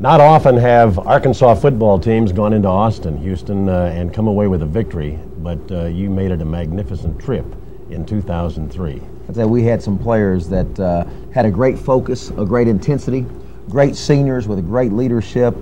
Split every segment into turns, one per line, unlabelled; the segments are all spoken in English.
Not often have Arkansas football teams gone into Austin, Houston, and come away with a victory, but you made it a magnificent trip in 2003.
I'd say we had some players that had a great focus, a great intensity, great seniors with a great leadership,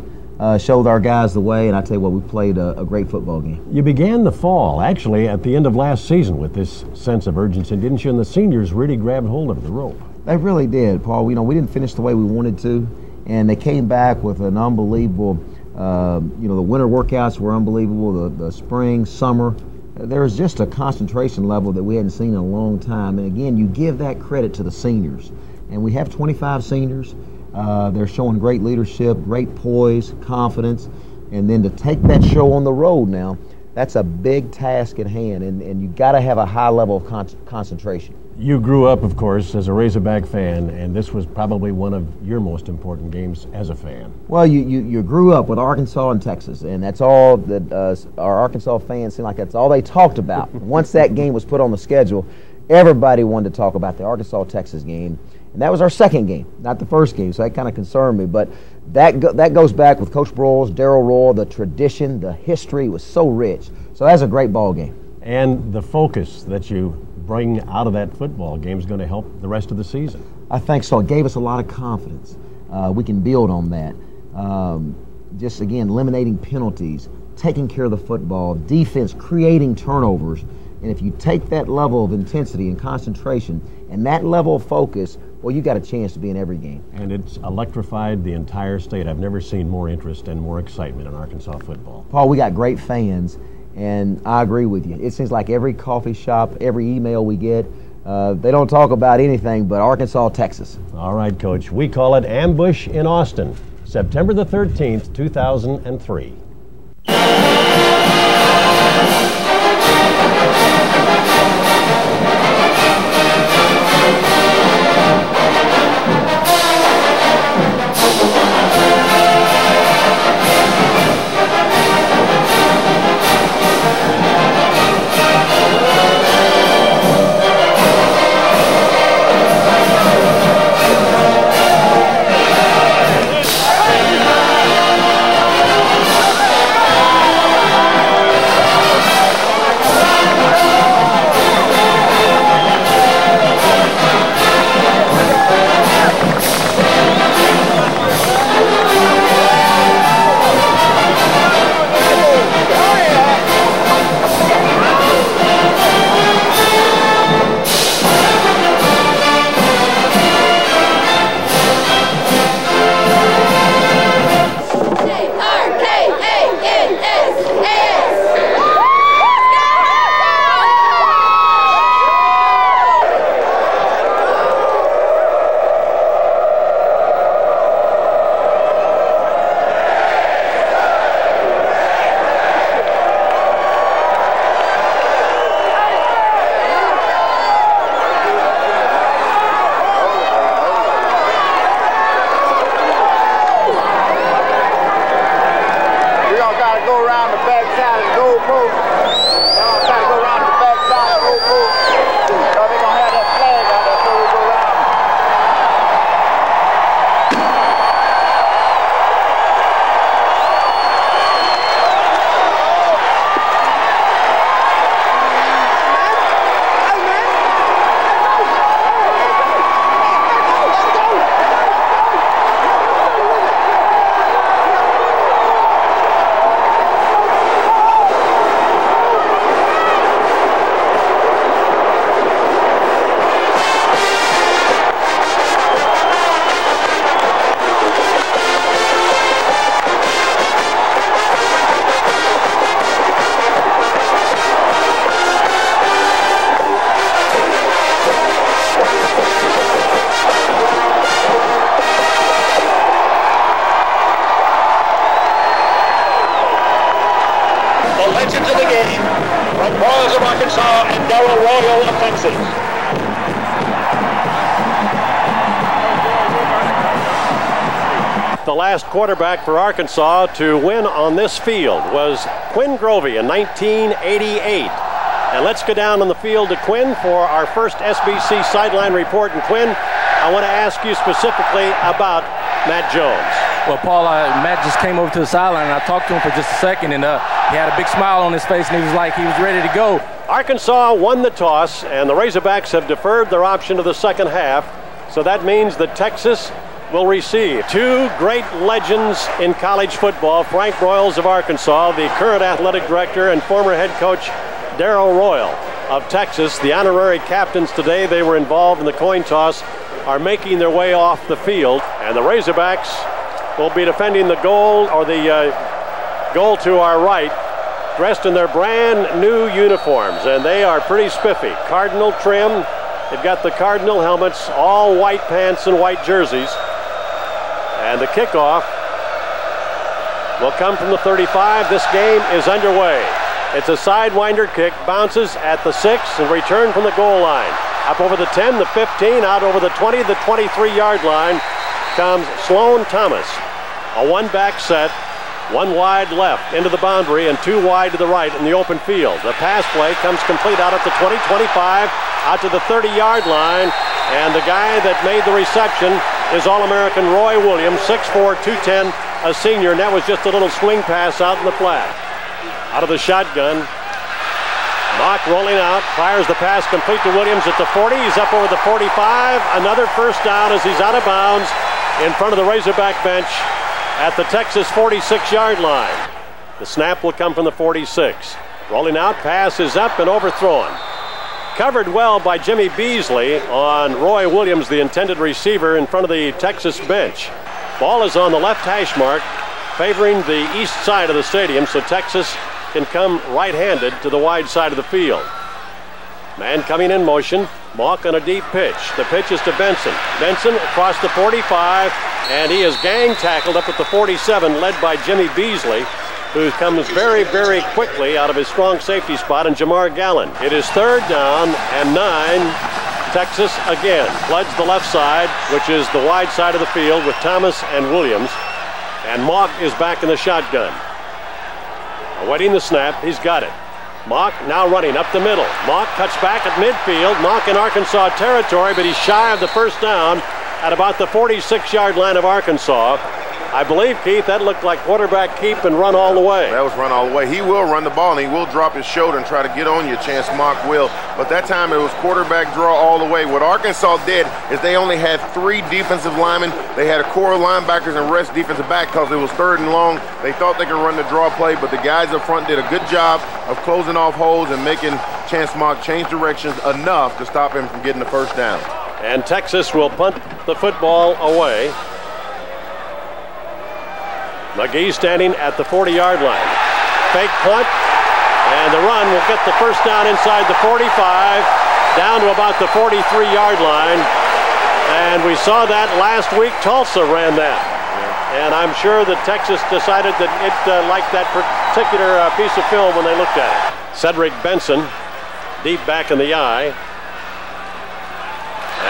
showed our guys the way, and I tell you what, we played a great football game.
You began the fall, actually, at the end of last season with this sense of urgency, didn't you? And the seniors really grabbed hold of the rope.
They really did, Paul. You know, we didn't finish the way we wanted to, and they came back with an unbelievable, you know, the winter workouts were unbelievable, the spring, summer. There was just a concentration level that we hadn't seen in a long time. And again, you give that credit to the seniors. And we have 25 seniors. They're showing great leadership, great poise, confidence. And then to take that show on the road now, that's a big task at hand. And you got to have a high level of concentration.
You grew up, of course, as a Razorback fan, and this was probably one of your most important games as a fan.
Well, you grew up with Arkansas and Texas, and that's all that our Arkansas fans seem like that's all they talked about. Once that game was put on the schedule, everybody wanted to talk about the Arkansas-Texas game, and that was our second game, not the first game, so that kind of concerned me. But that goes back with Coach Broyles, Darryl Royal, the tradition, the history was so rich. So that's a great ball game.
And the focus that you bring out of that football game is going to help the rest of the season.
I think so. It gave us a lot of confidence. We can build on that. Just, again, eliminating penalties, taking care of the football, defense, creating turnovers. And if you take that level of intensity and concentration and that level of focus, well, you got a chance to be in every game.
And it's electrified the entire state. I've never seen more interest and more excitement in Arkansas football.
Paul, we got great fans. And I agree with you. It seems like every coffee shop, every email we get, they don't talk about anything but Arkansas, Texas.
All right, Coach. We call it Ambush in Austin, September the 13th, 2003.
legends of the game, from Broyles of Arkansas and Darryl Royal of Texas.
The last quarterback for Arkansas to win on this field was Quinn Grovey in 1988. And let's go down on the field to Quinn for our first SBC sideline report. And Quinn, I want to ask you specifically about Matt Jones.
Well, Paul, Matt just came over to the sideline, and I talked to him for just a second, and he had a big smile on his face, and he was like he was ready to go.
Arkansas won the toss, and the Razorbacks have deferred their option to the second half, so that means that Texas will receive two great legends in college football, Frank Broyles of Arkansas, the current athletic director, and former head coach Darrell Royal of Texas. The honorary captains today, they were involved in the coin toss, are making their way off the field, and the Razorbacks will be defending the goal, or the goal to our right, dressed in their brand new uniforms, and they are pretty spiffy. Cardinal trim. They've got the Cardinal helmets, all white pants and white jerseys. And the kickoff will come from the 35. This game is underway. It's a sidewinder kick, bounces at the 6 and return from the goal line. Up over the 10, the 15, out over the 20, the 23-yard line comes Sloan Thomas. A one-back set, one wide left into the boundary and two wide to the right in the open field. The pass play comes complete out at the 20, 25, out to the 30-yard line, and the guy that made the reception is All-American Roy Williams, 6'4", 210, a senior, and that was just a little swing pass out in the flat. Out of the shotgun, Mock rolling out, fires the pass complete to Williams at the 40. He's up over the 45. Another first down as he's out of bounds in front of the Razorback bench at the Texas 46-yard line. The snap will come from the 46. Rolling out, pass is up and overthrown. Covered well by Jimmy Beasley on Roy Williams, the intended receiver, in front of the Texas bench. Ball is on the left hash mark, favoring the east side of the stadium, so Texas can come right-handed to the wide side of the field. Man coming in motion, Mock on a deep pitch. The pitch is to Benson. Benson across the 45, and he is gang tackled up at the 47, led by Jimmy Beasley, who comes very, very quickly out of his strong safety spot in Jamar Gallen. It is third down and 9. Texas again floods the left side, which is the wide side of the field with Thomas and Williams, and Mock is back in the shotgun. Awaiting the snap, he's got it. Mock now running up the middle. Mock cuts back at midfield. Mock in Arkansas territory, but he's shy of the first down at about the 46-yard line of Arkansas. I believe, Keith, that looked like quarterback keep and run all the way.
That was run all the way. He will run the ball, and he will drop his shoulder and try to get on you. Chance Mock will. But that time it was quarterback draw all the way. What Arkansas did is they only had 3 defensive linemen. They had a core of linebackers and rest defensive back because it was third and long. They thought they could run the draw play, but the guys up front did a good job of closing off holes and making Chance Mock change directions enough to stop him from getting the first down.
And Texas will punt the football away. McGee standing at the 40-yard line. Fake punt, and the run will get the first down inside the 45, down to about the 43-yard line. And we saw that last week. Tulsa ran that. And I'm sure that Texas decided that it liked that particular piece of film when they looked at it. Cedric Benson, deep back in the eye.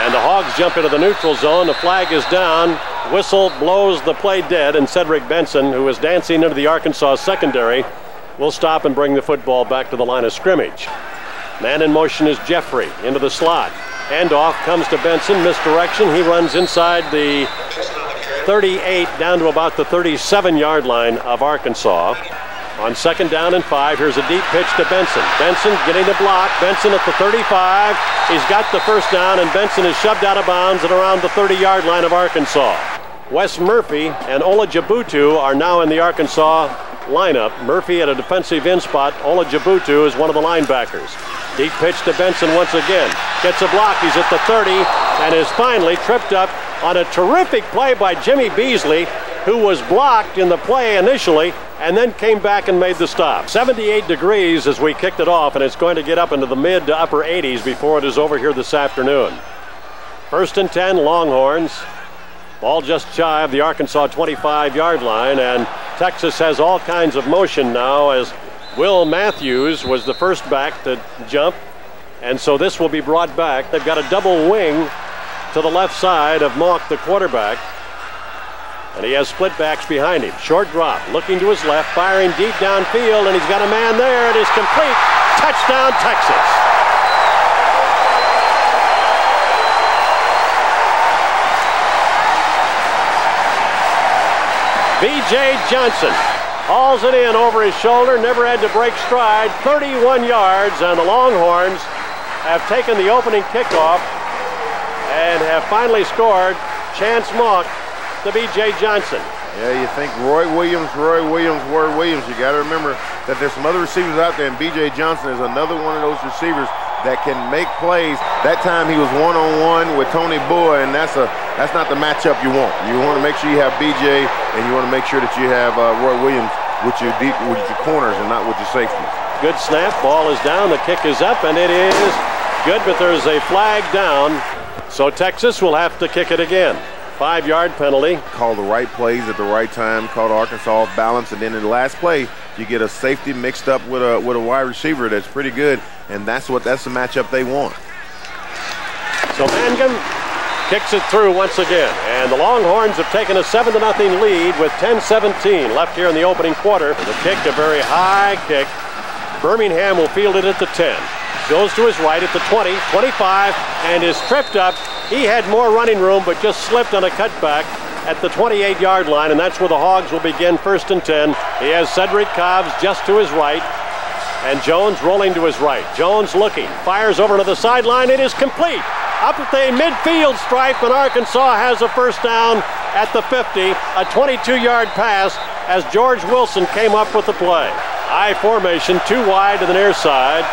And the Hogs jump into the neutral zone. The flag is down. Whistle blows the play dead, and Cedric Benson, who is dancing into the Arkansas secondary, will stop and bring the football back to the line of scrimmage. Man in motion is Jeffrey into the slot. Handoff comes to Benson, misdirection. He runs inside the 38 down to about the 37-yard line of Arkansas. On second down and 5, here's a deep pitch to Benson. Benson getting the block. Benson at the 35. He's got the first down, and Benson is shoved out of bounds at around the 30-yard line of Arkansas. Wes Murphy and Ola Jabutu are now in the Arkansas lineup. Murphy at a defensive end spot. Ola Jabutu is one of the linebackers. Deep pitch to Benson once again. Gets a block. He's at the 30 and is finally tripped up on a terrific play by Jimmy Beasley, who was blocked in the play initially and then came back and made the stop. 78 degrees as we kicked it off, and it's going to get up into the mid to upper 80s before it is over here this afternoon. First and 10, Longhorns. Ball just shy of the Arkansas 25-yard line, and Texas has all kinds of motion now as Will Matthews was the first back to jump, and so this will be brought back. They've got a double wing to the left side of Mock, the quarterback, and he has split backs behind him. Short drop, looking to his left, firing deep downfield, and he's got a man there. It is complete. Touchdown, Texas. B.J. Johnson hauls it in over his shoulder, never had to break stride, 31 yards, and the Longhorns have taken the opening kickoff and have finally scored. Chance Mock to B.J. Johnson.
Yeah, you think Roy Williams. You got to remember that there's some other receivers out there, and B.J. Johnson is another one of those receivers that can make plays. That time he was one-on-one with Tony Boy, and that's not the matchup you want. You want to make sure you have B.J., and you want to make sure that you have Roy Williams with your corners and not with your safeties.
Good snap. Ball is down. The kick is up, and it is good, but there's a flag down. So Texas will have to kick it again. 5-yard penalty.
Call the right plays at the right time. Called Arkansas off balance, and then in the last play, you get a safety mixed up with a wide receiver that's pretty good, and that's the matchup they want.
So Mangum kicks it through once again, and the Longhorns have taken a 7-0 lead with 10:17 left here in the opening quarter. The kick, a very high kick. Birmingham will field it at the 10. Goes to his right at the 20, 25, and is tripped up. He had more running room, but just slipped on a cutback at the 28-yard line, and that's where the Hogs will begin 1st and 10. He has Cedric Cobbs just to his right, and Jones rolling to his right. Jones looking, fires over to the sideline. It is complete. Up at the midfield stripe, and Arkansas has a first down at the 50. A 22-yard pass as George Wilson came up with the play. I formation, 2 wide to the near side.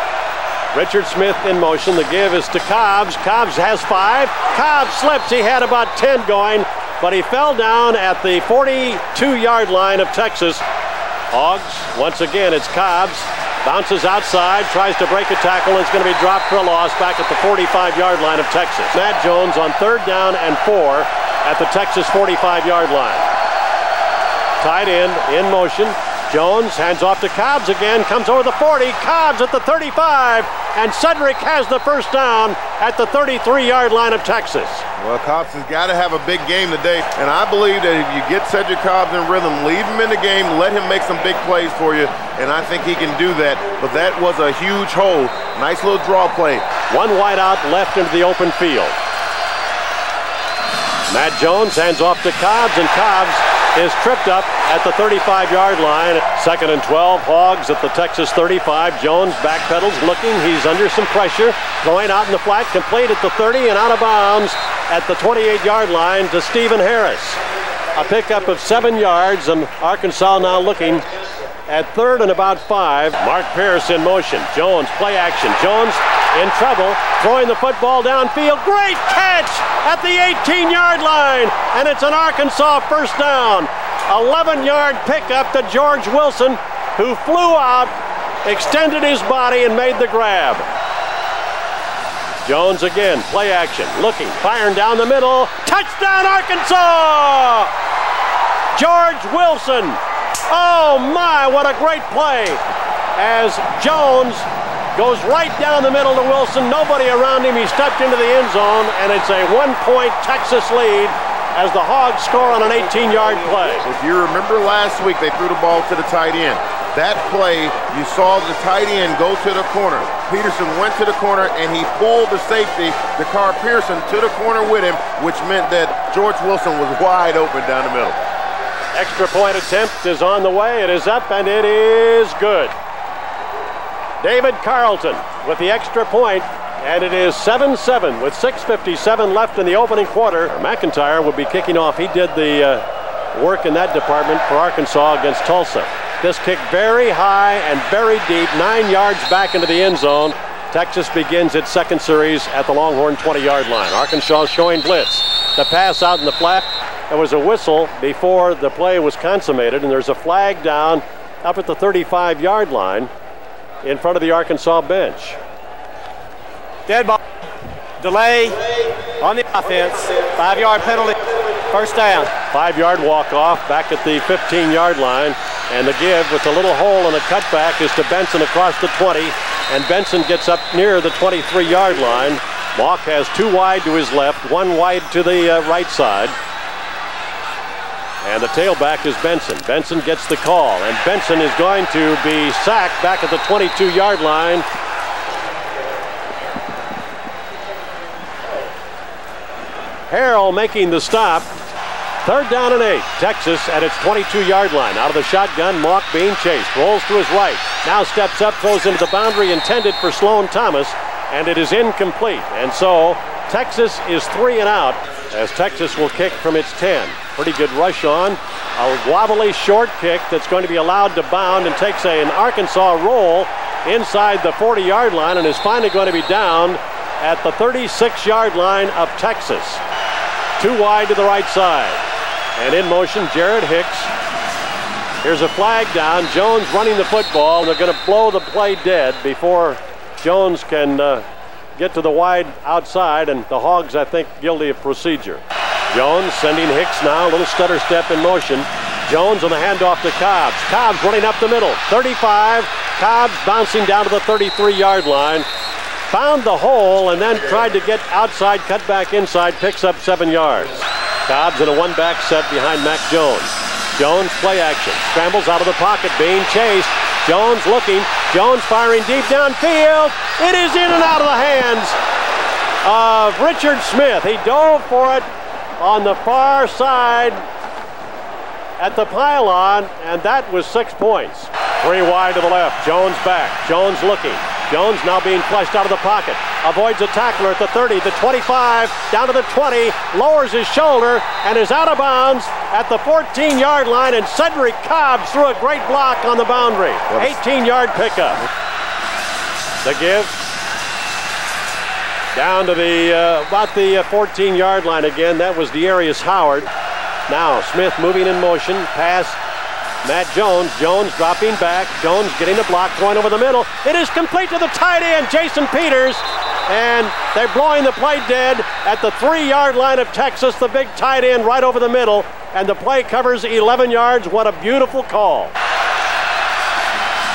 Richard Smith in motion. The give is to Cobbs. Cobbs has 5. Cobbs slips. He had about 10 going, but he fell down at the 42-yard line of Texas. Hogs, once again, it's Cobbs. Bounces outside, tries to break a tackle, and it's going to be dropped for a loss back at the 45-yard line of Texas. Matt Jones on 3rd down and 4 at the Texas 45-yard line. Tight end in motion. Jones hands off to Cobbs again, comes over the 40, Cobbs at the 35, and Cedric has the first down at the 33-yard line of Texas.
Well, Cobbs has got to have a big game today, and I believe that if you get Cedric Cobbs in rhythm, leave him in the game, let him make some big plays for you, and I think he can do that. But that was a huge hole. Nice little draw play. 1 wide out left into the open field. Matt Jones hands off to Cobbs, and Cobbs is tripped up at the 35-yard line. 2nd and 12, Hogs at the Texas 35. Jones backpedals, looking. He's under some pressure. Throwing out in the flat, complete at the 30 and out of bounds at the 28-yard line to Stephen Harris. A pickup of 7 yards, and Arkansas now looking at 3rd and about 5. Mark Pierce in motion. Jones, play action. Jones in trouble, throwing the football downfield. Great catch at the 18-yard line, and it's an Arkansas first down. 11-yard pickup to George Wilson, who flew out, extended his body, and made the grab. Jones again, play action, looking, firing down the middle. Touchdown, Arkansas! George Wilson. Oh my, what a great play as Jones goes right down the middle to Wilson. Nobody around him. He stepped into the end zone, and it's a 1-point Texas lead as the Hogs score on an 18-yard play. If you remember last week, they threw the ball to the tight end. That play, you saw the tight end go to the corner. Peterson went to the corner, and he pulled the safety, Dakar Pearson, to the corner with him, which meant that George Wilson was wide open down the middle.
Extra point attempt is on the way. It is up, and it is good. David Carlton with the extra point, and it is 7-7 with 6:57 left in the opening quarter. McIntyre will be kicking off. He did the work in that department for Arkansas against Tulsa. This kick very high and very deep, 9 yards back into the end zone. Texas begins its second series at the Longhorn 20-yard line. Arkansas showing blitz. The pass out in the flat. There was a whistle before the play was consummated, and there's a flag down up at the 35-yard line in front of the Arkansas bench.
Dead ball. Delay on the offense. 5-yard penalty. First down.
5-yard walk-off back at the 15-yard line. And the give with a little hole and a cutback is to Benson across the 20. And Benson gets up near the 23-yard line. Mock has 2 wide to his left, 1 wide to the right side. And the tailback is Benson. Benson gets the call, and Benson is going to be sacked back at the 22-yard line. Harrell making the stop. 3rd down and 8. Texas at its 22-yard line. Out of the shotgun, Mock being chased. Rolls to his right. Now steps up, throws into the boundary intended for Sloan Thomas, and it is incomplete. And so Texas is 3 and out as Texas will kick from its 10. Pretty good rush on. A wobbly short kick that's going to be allowed to bound and takes an Arkansas roll inside the 40-yard line and is finally going to be down at the 36-yard line of Texas. Too wide to the right side. And in motion, Jared Hicks. Here's a flag down. Jones running the football. They're going to blow the play dead before Jones can get to the wide outside, and the Hogs, I think, guilty of procedure. Jones sending Hicks now, a little stutter step in motion. Jones on the handoff to Cobbs. Cobbs running up the middle, 35. Cobbs bouncing down to the 33-yard line. Found the hole and then tried to get outside, cut back inside, picks up 7 yards. Cobbs in a one-back set behind Mac Jones. Jones play action, scrambles out of the pocket, being chased. Jones looking, Jones firing deep downfield. It is in and out of the hands of Richard Smith. He dove for it on the far side at the pylon, and that was 6 points. 3 wide to the left, Jones back, Jones looking. Jones now being flushed out of the pocket. Avoids a tackler at the 30, the 25, down to the 20, lowers his shoulder and is out of bounds at the 14-yard line, and Cedric Cobbs threw a great block on the boundary. 18-yard pickup. The give down to the about the 14-yard line again. That was Dearius Howard. Now Smith moving in motion, pass Matt Jones. Jones dropping back. Jones getting a block, throwing over the middle. It is complete to the tight end, Jason Peters. And they're blowing the play dead at the 3-yard line of Texas. The big tight end right over the middle. And the play covers 11 yards. What a beautiful call.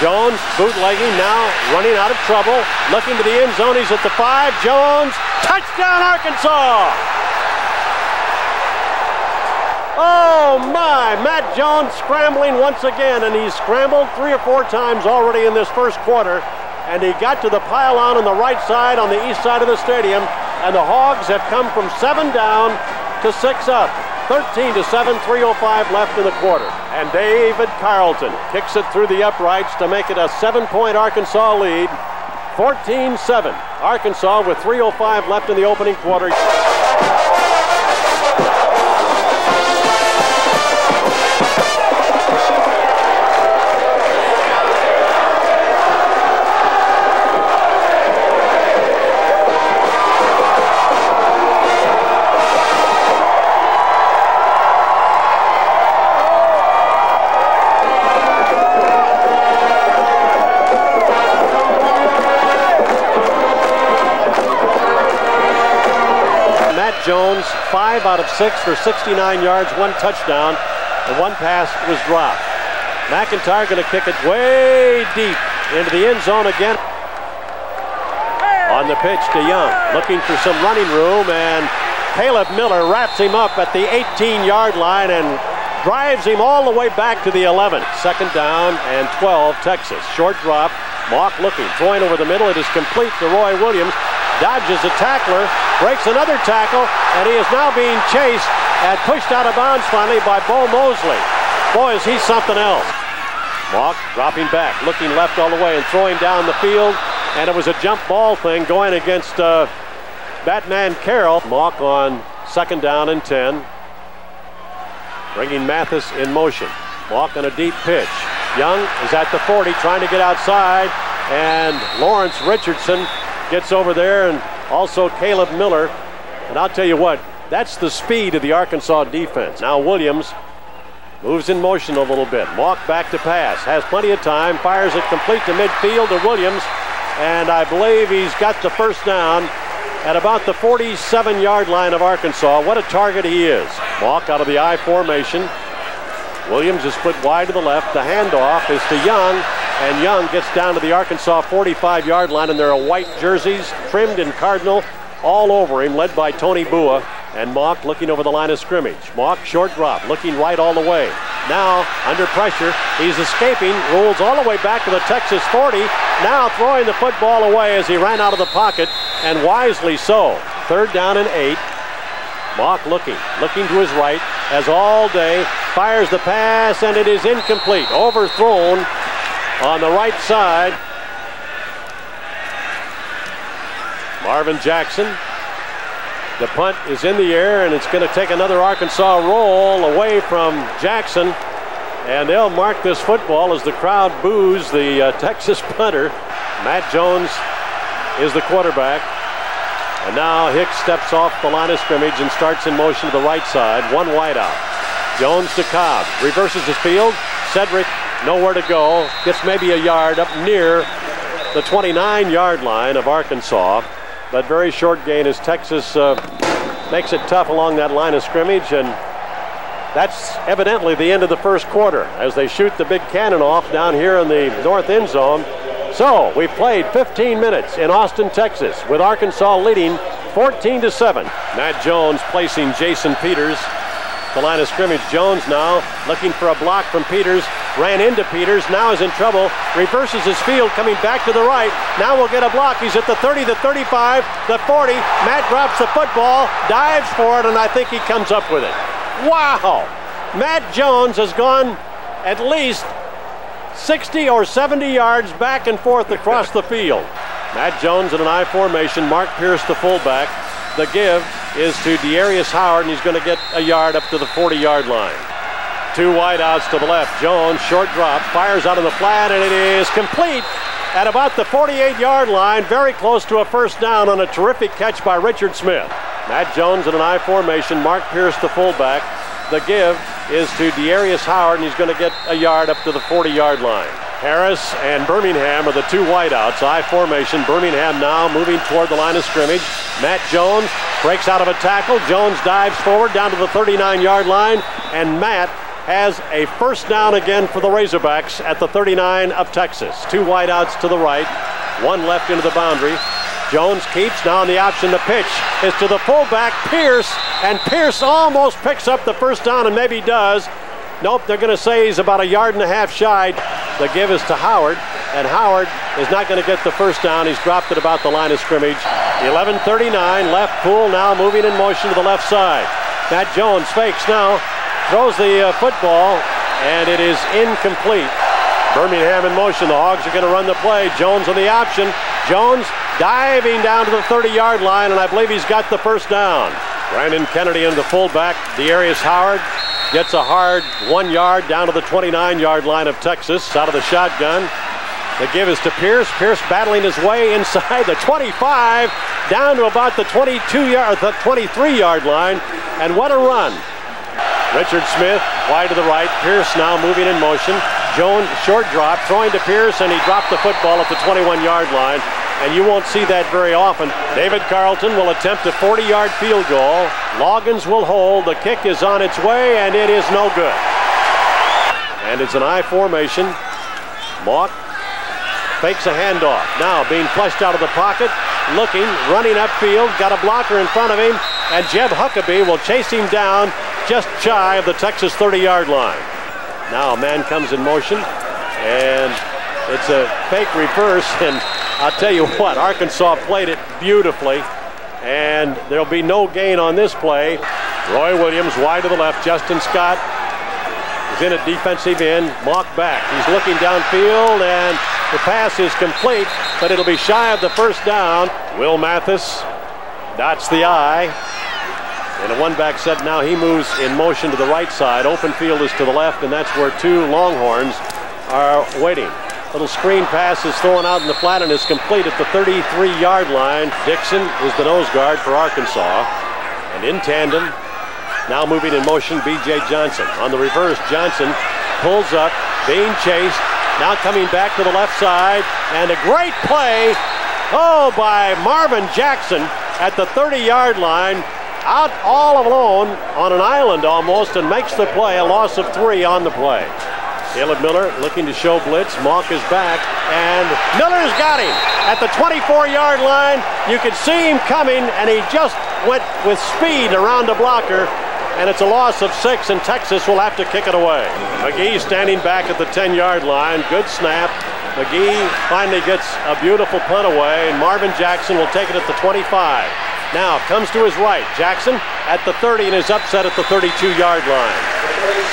Jones bootlegging now, running out of trouble. Looking to the end zone. He's at the 5. Jones, touchdown Arkansas! Oh my, Matt Jones scrambling once again, and he's scrambled 3 or 4 times already in this first quarter, and he got to the pylon on the right side on the east side of the stadium, and the Hogs have come from 7 down to 6 up. 13-7, 3:05 left in the quarter. And David Carlton kicks it through the uprights to make it a 7-point Arkansas lead. 14-7. Arkansas with 3:05 left in the opening quarter. Jones, 5 out of 6 for 69 yards, 1 touchdown, and 1 pass was dropped. McIntyre going to kick it way deep into the end zone again. On the pitch to Young, looking for some running room, and Caleb Miller wraps him up at the 18-yard line and drives him all the way back to the 11. 2nd down and 12, Texas. Short drop, Mock looking, throwing over the middle. It is complete to Roy Williams. Dodges a tackler, breaks another tackle, and he is now being chased and pushed out of bounds finally by Bo Mosley. Boy, is he something else. Mock dropping back, looking left all the way and throwing down the field, and it was a jump ball thing going against Batman Carroll. Mock on 2nd down and 10. Bringing Mathis in motion. Mock on a deep pitch. Young is at the 40 trying to get outside, and Lawrence Richardson gets over there, and also Caleb Miller. And I'll tell you what, that's the speed of the Arkansas defense. Now Williams moves in motion a little bit. Mock back to pass, has plenty of time, fires it complete to midfield to Williams, and I believe he's got the 1st down at about the 47-yard line of Arkansas. What a target he is. Mock out of the I formation. Williams is put wide to the left. The handoff is to Young, and Young gets down to the Arkansas 45-yard line, and there are white jerseys trimmed in cardinal all over him, led by Tony Bua. And Mock looking over the line of scrimmage. Mock short drop, looking right all the way. Now under pressure, he's escaping, rolls all the way back to the Texas 40. Now throwing the football away as he ran out of the pocket, and wisely so. 3rd down and 8. Mock looking to his right, as all day. Fires the pass, and it is incomplete. Overthrown on the right side. Marvin Jackson. The punt is in the air, and it's going to take another Arkansas roll away from Jackson. And they'll mark this football as the crowd boos the Texas punter. Matt Jones is the quarterback. And now Hicks steps off the line of scrimmage and starts in motion to the right side. One wide out. Jones to Cobb. Reverses his field. Cedric nowhere to go. Gets maybe a yard up near the 29-yard line of Arkansas. But very short gain as Texas makes it tough along that line of scrimmage. And that's evidently the end of the first quarter as they shoot the big cannon off down here in the north end zone. So we've played 15 minutes in Austin, Texas, with Arkansas leading 14-7. Matt Jones placing Jason Peters. The line of scrimmage. Jones now looking for a block from Peters. Ran into Peters. Now is in trouble. Reverses his field, coming back to the right. Now we'll get a block. He's at the 30, the 35, the 40. Matt drops the football, dives for it, and I think he comes up with it. Wow! Matt Jones has gone at least 60 or 70 yards back and forth across the field. Matt Jones in an I formation. Mark Pierce, the fullback. The give is to Dearius Howard, and he's going to get a yard up to the 40-yard line. Two wideouts to the left. Jones, short drop, fires out on the flat, and it is complete at about the 48-yard line, very close to a first down on a terrific catch by Richard Smith. Matt Jones in an I formation. Mark Pierce, the fullback. The give is to Dearius Howard, and he's going to get a yard up to the 40-yard line. Harris and Birmingham are the two wideouts. I formation. Birmingham now moving toward the line of scrimmage. Matt Jones breaks out of a tackle. Jones dives forward down to the 39-yard line, and Matt has a first down again for the Razorbacks at the 39 of Texas. Two wideouts to the right, one left into the boundary. Jones keeps. Now on the option, the pitch is to the fullback, Pierce, and Pierce almost picks up the first down, and maybe does. Nope, they're going to say he's about a yard and a half shy. The give is to Howard, and Howard is not going to get the first down. He's dropped it about the line of scrimmage. 11:39 left. Poole now moving in motion to the left side. Matt Jones fakes now, throws the football, and it is incomplete. Birmingham in motion. The Hogs are going to run the play. Jones on the option. Jones diving down to the 30-yard line, and I believe he's got the first down. Brandon Kennedy in the fullback. Dearius Howard gets a hard 1 yard down to the 29-yard line of Texas out of the shotgun. The give is to Pierce. Pierce battling his way inside the 25 down to about the 23-yard line. And what a run. Richard Smith wide to the right. Pierce now moving in motion. Jones short drop, throwing to Pierce, and he dropped the football at the 21-yard line. And you won't see that very often. David Carlton will attempt a 40-yard field goal. Loggins will hold. The kick is on its way, and it is no good. And it's an I formation. Mock fakes a handoff. Now being flushed out of the pocket, looking, running upfield, got a blocker in front of him, and Jeb Huckabee will chase him down just shy of the Texas 30-yard line. Now a man comes in motion, and it's a fake reverse, and I'll tell you what, Arkansas played it beautifully, and there'll be no gain on this play. Roy Williams wide to the left. Justin Scott is in at defensive end. Mock back. He's looking downfield, and the pass is complete, but it'll be shy of the first down. Will Mathis dots the I. In a one-back set now, he moves in motion to the right side. Open field is to the left, and that's where two Longhorns are waiting. Little screen pass is thrown out in the flat and is complete at the 33-yard line. Dixon is the nose guard for Arkansas. And in tandem, now moving in motion, B.J. Johnson. On the reverse, Johnson pulls up, being chased. Now coming back to the left side. And a great play, by Marvin Jackson at the 30-yard line. Out all alone on an island almost, and makes the play. A loss of 3 on the play. Caleb Miller looking to show blitz. Mock is back, and Miller's got him at the 24-yard line. You could see him coming, and he just went with speed around the blocker, and it's a loss of 6, and Texas will have to kick it away. McGee standing back at the 10-yard line. Good snap. McGee finally gets a beautiful punt away, and Marvin Jackson will take it at the 25. Now comes to his right. Jackson at the 30 and is upset at the 32-yard line.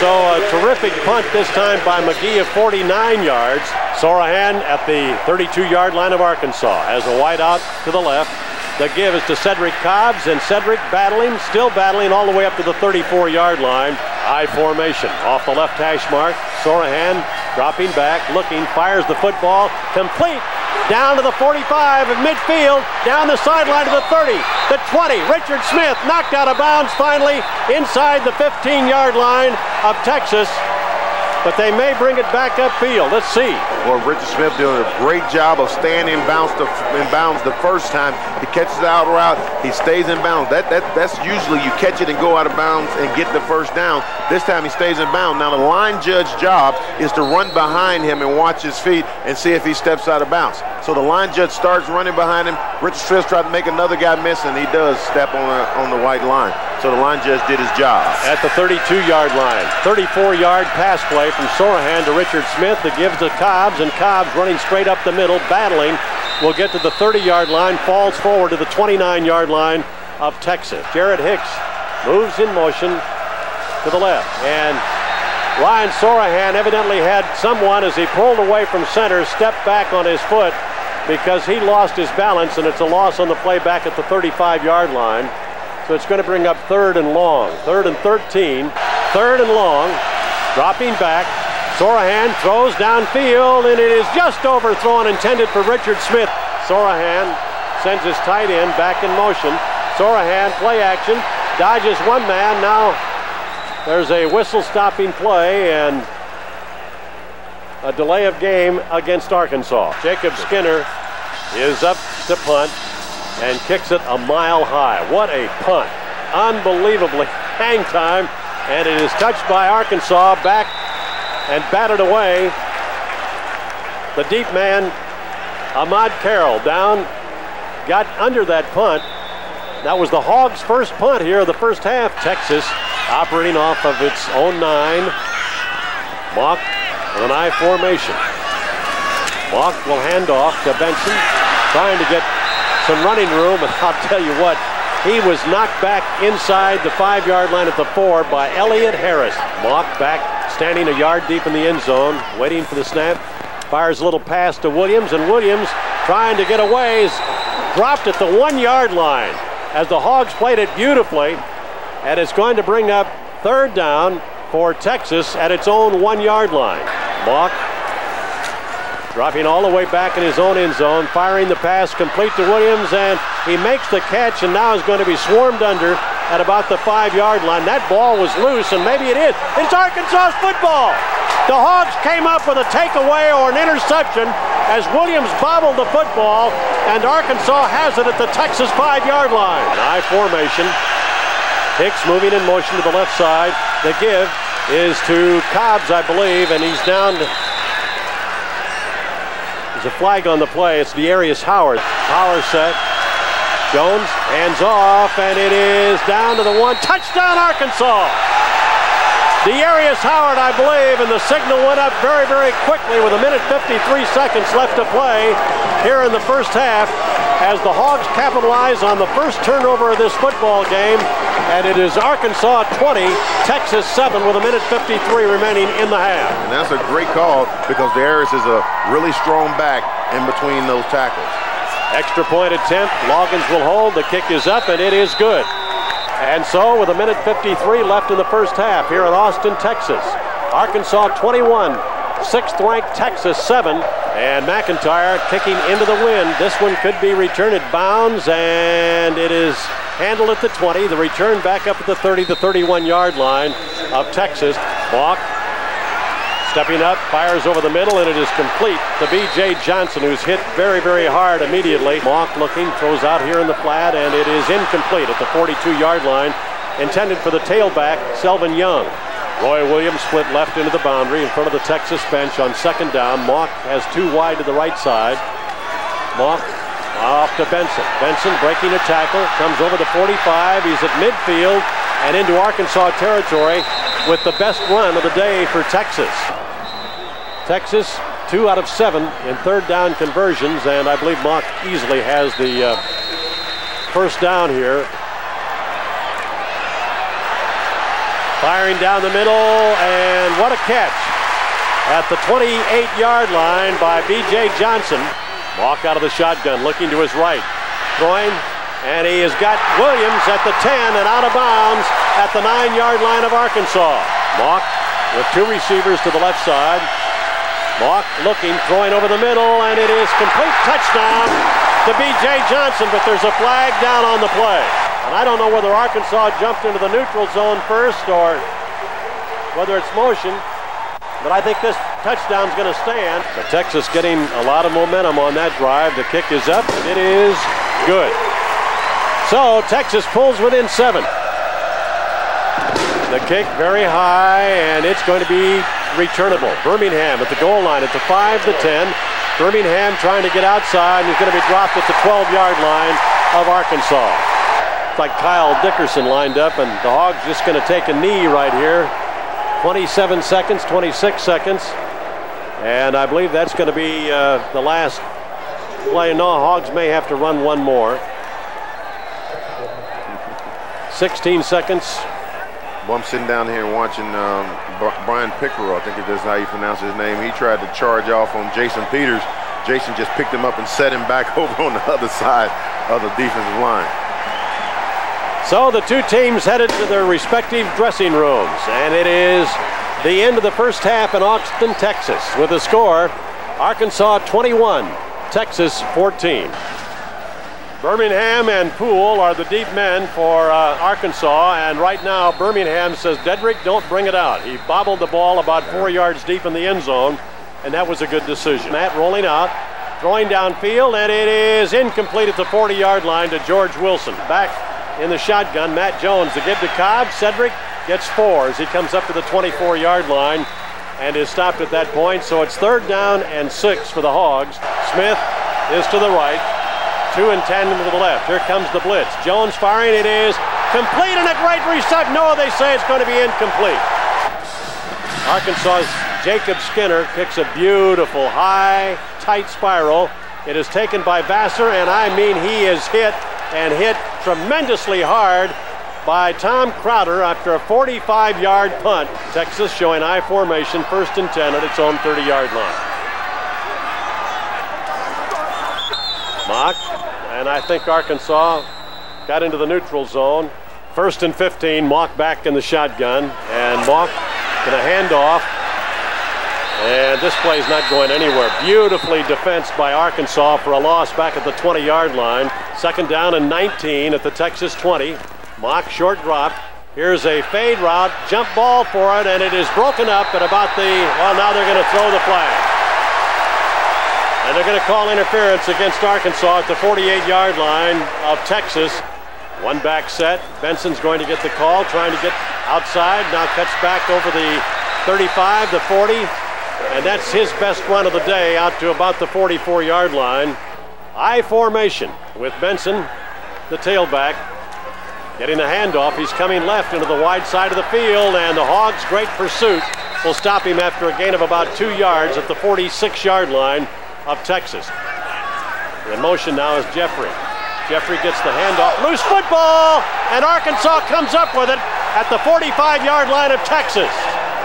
So a terrific punt this time by McGee of 49 yards. Sorahan at the 32-yard line of Arkansas as a wide out to the left. The give is to Cedric Cobbs, and Cedric still battling all the way up to the 34-yard line. I formation off the left hash mark. Sorahan dropping back, looking, fires the football, complete. Down to the 45 of midfield, down the sideline to the 30, the 20. Richard Smith knocked out of bounds finally inside the 15-yard line of Texas, but they may bring it back upfield. Let's see.
Well, Richard Smith doing a great job of staying in bounds the first time. He catches the out route, he stays in bounds. That's usually you catch it and go out of bounds and get the first down. This time he stays in bounds. Now the line judge's job is to run behind him and watch his feet and see if he steps out of bounds. So the line judge starts running behind him. Richard Smith tried to make another guy miss, and he does step on the white line. So the line judge did his job.
At the 32-yard line, 34-yard pass play from Sorahan to Richard Smith. The give to Cobbs, and Cobbs running straight up the middle, battling. Will get to the 30-yard line, falls forward to the 29-yard line of Texas. Jared Hicks moves in motion to the left, and Ryan Sorahan evidently had someone, as he pulled away from center, step back on his foot because he lost his balance, and it's a loss on the play back at the 35-yard line. So it's going to bring up 3rd and long. 3rd and 13. 3rd and long. Dropping back. Sorahan throws downfield, and it is just overthrown, intended for Richard Smith. Sorahan sends his tight end back in motion. Sorahan, play action, dodges one man. Now there's a whistle-stopping play and a delay of game against Arkansas. Jacob Skinner is up to punt and kicks it a mile high. What a punt. Unbelievably hang time, and it is touched by Arkansas, back and batted away. The deep man, Ahmad Carroll, down, got under that punt. That was the Hogs' first punt here of the first half. Texas operating off of its own 9. Mock with an I formation. Mock will hand off to Benson, trying to get some running room, and I'll tell you what, he was knocked back inside the 5-yard line at the 4 by Elliott Harris. Mock back, standing a yard deep in the end zone, waiting for the snap. Fires a little pass to Williams, and Williams, trying to get away, is dropped at the 1-yard line as the Hogs played it beautifully, and it's going to bring up 3rd down for Texas at its own 1-yard line. Mock dropping all the way back in his own end zone, firing the pass complete to Williams, and he makes the catch and now is going to be swarmed under at about the 5-yard line. That ball was loose, and maybe it is. It's Arkansas's football. The Hogs came up with a takeaway or an interception as Williams bobbled the football, and Arkansas has it at the Texas 5-yard line. An I formation. Hicks moving in motion to the left side. The give is to Cobbs, I believe, and he's down. There's a flag on the play. It's Dearius Howard. Power set. Jones hands off, and it is down to the 1. Touchdown, Arkansas! Dearius Howard, I believe, and the signal went up very, very quickly with 1:53 left to play here in the first half as the Hogs capitalize on the first turnover of this football game, and it is Arkansas 20, Texas 7 with 1:53 remaining in the half.
And that's a great call because Dearius is a really strong back in between those tackles.
Extra point attempt. Loggins will hold. The kick is up, and it is good. And so, with 1:53 left in the first half here in Austin, Texas, Arkansas 21, 6th-ranked Texas 7, and McIntyre kicking into the wind. This one could be returned at bounds, and it is handled at the 20. The return back up at the 30, the 31-yard line of Texas. Mock stepping up, fires over the middle, and it is complete to B.J. Johnson, who's hit very, very hard immediately. Mock looking, throws out here in the flat, and it is incomplete at the 42-yard line, intended for the tailback, Selvin Young. Roy Williams split left into the boundary in front of the Texas bench on 2nd down. Mock has 2 wide to the right side. Mock off to Benson. Benson breaking a tackle, comes over the 45. He's at midfield and into Arkansas territory with the best run of the day for Texas. Texas 2 out of 7 in 3rd down conversions, and I believe Mock easily has the first down here. Firing down the middle, and what a catch at the 28-yard line by B.J. Johnson. Walk out of the shotgun, looking to his right. Throwing, and he has got Williams at the 10 and out of bounds at the 9-yard line of Arkansas. Mock with two receivers to the left side. Mock looking, throwing over the middle, and it is complete touchdown to B.J. Johnson, but there's a flag down on the play. And I don't know whether Arkansas jumped into the neutral zone first or whether it's motion, but I think this touchdown's going to stand. So Texas getting a lot of momentum on that drive. The kick is up. It is good. So Texas pulls within 7. The kick very high, and it's going to be returnable. Birmingham at the goal line at the 5 to 10. Birmingham trying to get outside, and he's going to be dropped at the 12-yard line of Arkansas. It's like Kyle Dickerson lined up, and the Hogs just going to take a knee right here. 27 seconds, 26 seconds, and I believe that's going to be the last play. No, Hogs may have to run one more. 16 seconds.
Well, I'm sitting down here watching Brian Pickerel, I think that's how you pronounce his name. He tried to charge off on Jason Peters. Jason just picked him up and set him back over on the other side of the defensive line.
So the two teams headed to their respective dressing rooms, and it is the end of the first half in Austin, Texas, with a score, Arkansas 21, Texas 14. Birmingham and Poole are the deep men for Arkansas, and right now Birmingham says, Dedrick, don't bring it out. He bobbled the ball about 4 yards deep in the end zone, and that was a good decision. Matt rolling out, throwing downfield, and it is incomplete at the 40-yard line to George Wilson. Back in the shotgun, Matt Jones to give to Cobb. Cedric gets 4 as he comes up to the 24-yard line and is stopped at that point. So it's 3rd down and 6 for the Hogs. Smith is to the right, 2 and 10 to the left. Here comes the blitz. Jones firing. It is complete and a great reception. No, they say it's going to be incomplete. Arkansas's Jacob Skinner kicks a beautiful high, tight spiral. It is taken by Vassar, and I mean he is hit and hit tremendously hard by Tom Crowder after a 45-yard punt. Texas showing I formation, 1st and 10 at its own 30-yard line. Mock, and I think Arkansas got into the neutral zone. 1st and 15, Mock back in the shotgun, and Mock going to hand off. And this play is not going anywhere. Beautifully defensed by Arkansas for a loss back at the 20-yard line. 2nd down and 19 at the Texas 20. Mock short drop. Here's a fade route, jump ball for it, and it is broken up at about the, well, now they're going to throw the flag. And they're going to call interference against Arkansas at the 48-yard line of Texas. One back set. Benson's going to get the call, trying to get outside. Now cuts back over the 35, the 40. And that's his best run of the day, out to about the 44-yard line. I formation with Benson, the tailback, getting the handoff. He's coming left into the wide side of the field, and the Hogs' great pursuit will stop him after a gain of about 2 yards at the 46-yard line of Texas. In motion now is Jeffrey. Jeffrey gets the handoff. Loose football, and Arkansas comes up with it at the 45-yard line of Texas.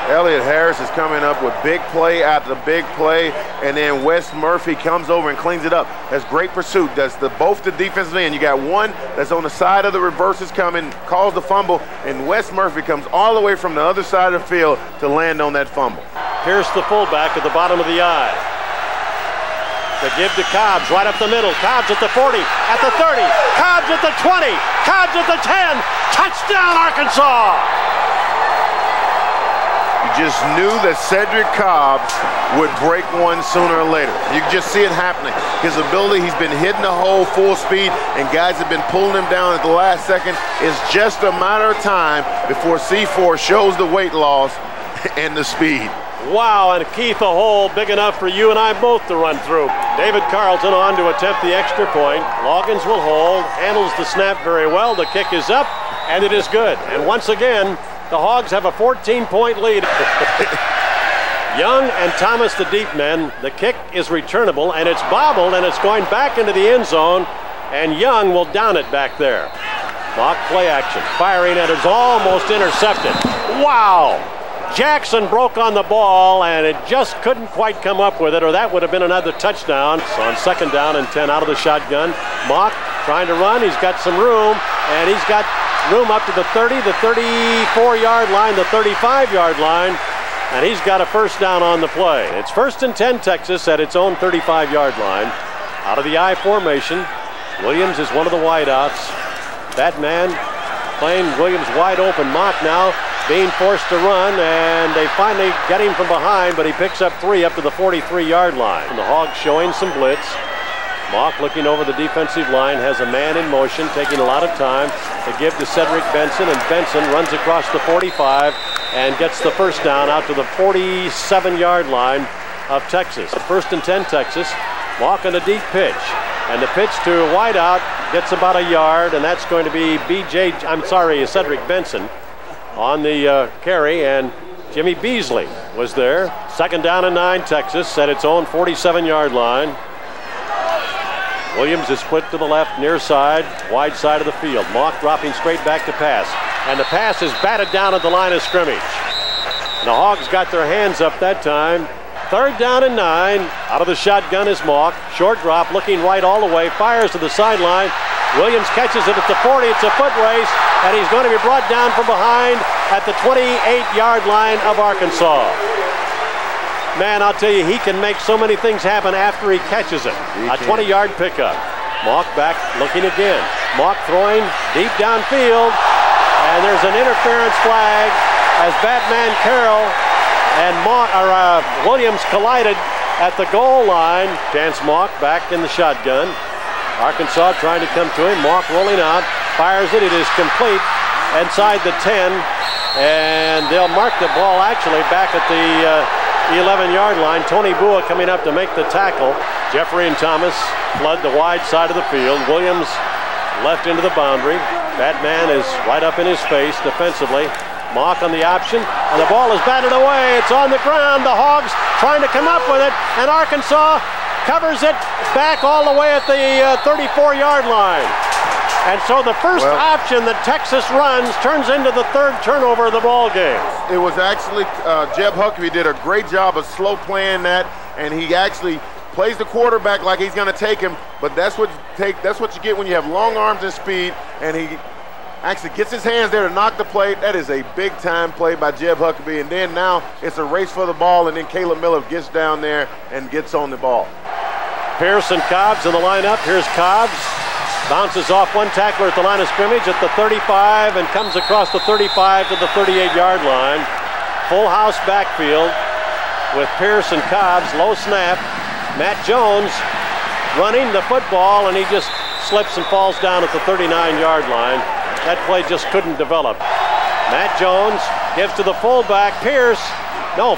Elliott Harris is coming up with big play after big play, and then Wes Murphy comes over and cleans it up. That's great pursuit. That's both the defensive end. You got one that's on the side of the reverses coming, calls the fumble, and Wes Murphy comes all the way from the other side of the field to land on that fumble.
Pierce, the fullback, at the bottom of the eye. To give to Cobbs right up the middle. Cobbs at the 40, at the 30, Cobbs at the 20, Cobbs at the 10. Touchdown, Arkansas!
Just knew that Cedric Cobbs would break one sooner or later. You can just see it happening. His ability, he's been hitting the hole full speed, and guys have been pulling him down at the last second. It's just a matter of time before C4 shows the weight loss and the speed.
Wow, and Keith, a hole big enough for you and I both to run through. David Carlton on to attempt the extra point. Loggins will hold, handles the snap very well. The kick is up, and it is good. And once again, the Hogs have a 14-point lead. Young and Thomas, the deep men. The kick is returnable, and it's bobbled, and it's going back into the end zone. and Young will down it back there. Mock play action, firing, and it's almost intercepted. Wow! Jackson broke on the ball, and it just couldn't quite come up with it, or that would have been another touchdown. So on 2nd down and 10 out of the shotgun, Mock trying to run. He's got some room, and he's got room up to the 30, the 34-yard line, the 35-yard line, and he's got a first down on the play. It's 1st and 10 Texas at its own 35-yard line. Out of the I formation, Williams is one of the wideouts. That man playing Williams wide open. Mock now being forced to run, and they finally get him from behind, but he picks up 3 up to the 43-yard line. And the Hogs showing some blitz. Mock looking over the defensive line, has a man in motion, taking a lot of time to give to Cedric Benson, and Benson runs across the 45 and gets the first down out to the 47-yard line of Texas. 1st and 10 Texas. Mock on a deep pitch, and the pitch to a wideout gets about a yard, and that's going to be Cedric Benson on the carry, and Jimmy Beasley was there. 2nd down and 9 Texas at its own 47-yard line. Williams is split to the left, near side, wide side of the field. Mock dropping straight back to pass, and the pass is batted down at the line of scrimmage. And the Hogs got their hands up that time. 3rd down and 9. Out of the shotgun is Mock. Short drop, looking right all the way, fires to the sideline. Williams catches it at the 40. It's a foot race, and he's going to be brought down from behind at the 28-yard line of Arkansas. Man, I'll tell you, he can make so many things happen after he catches it. A 20-yard pickup. Mock back, looking again. Mock throwing deep downfield, and there's an interference flag as Batman Carroll and Williams collided at the goal line. Chance Mock back in the shotgun. Arkansas trying to come to him. Mock rolling out, fires it. It is complete inside the 10, and they'll mark the ball actually back at the 11-yard line. Tony Bua coming up to make the tackle. Jeffrey and Thomas flood the wide side of the field. Williams left into the boundary. Batman is right up in his face defensively. Mock on the option, and the ball is batted away. It's on the ground. The Hogs trying to come up with it, and Arkansas covers it back all the way at the 34-yard line. And so the first option that Texas runs turns into the 3rd turnover of the ball game.
It was actually Jeb Huckabee did a great job of slow playing that, and he actually plays the quarterback like he's going to take him. But that's what you get when you have long arms and speed, and he actually gets his hands there to knock the play. That is a big-time play by Jeb Huckabee. And then now it's a race for the ball, and then Caleb Miller gets down there and gets on the ball.
Pierce and Cobbs in the lineup. Here's Cobbs. Bounces off one tackler at the line of scrimmage at the 35 and comes across the 35 to the 38-yard line. Full house backfield with Pierce and Cobbs. Low snap. Matt Jones running the football, and he just slips and falls down at the 39-yard line. That play just couldn't develop. Matt Jones gives to the fullback. Pierce,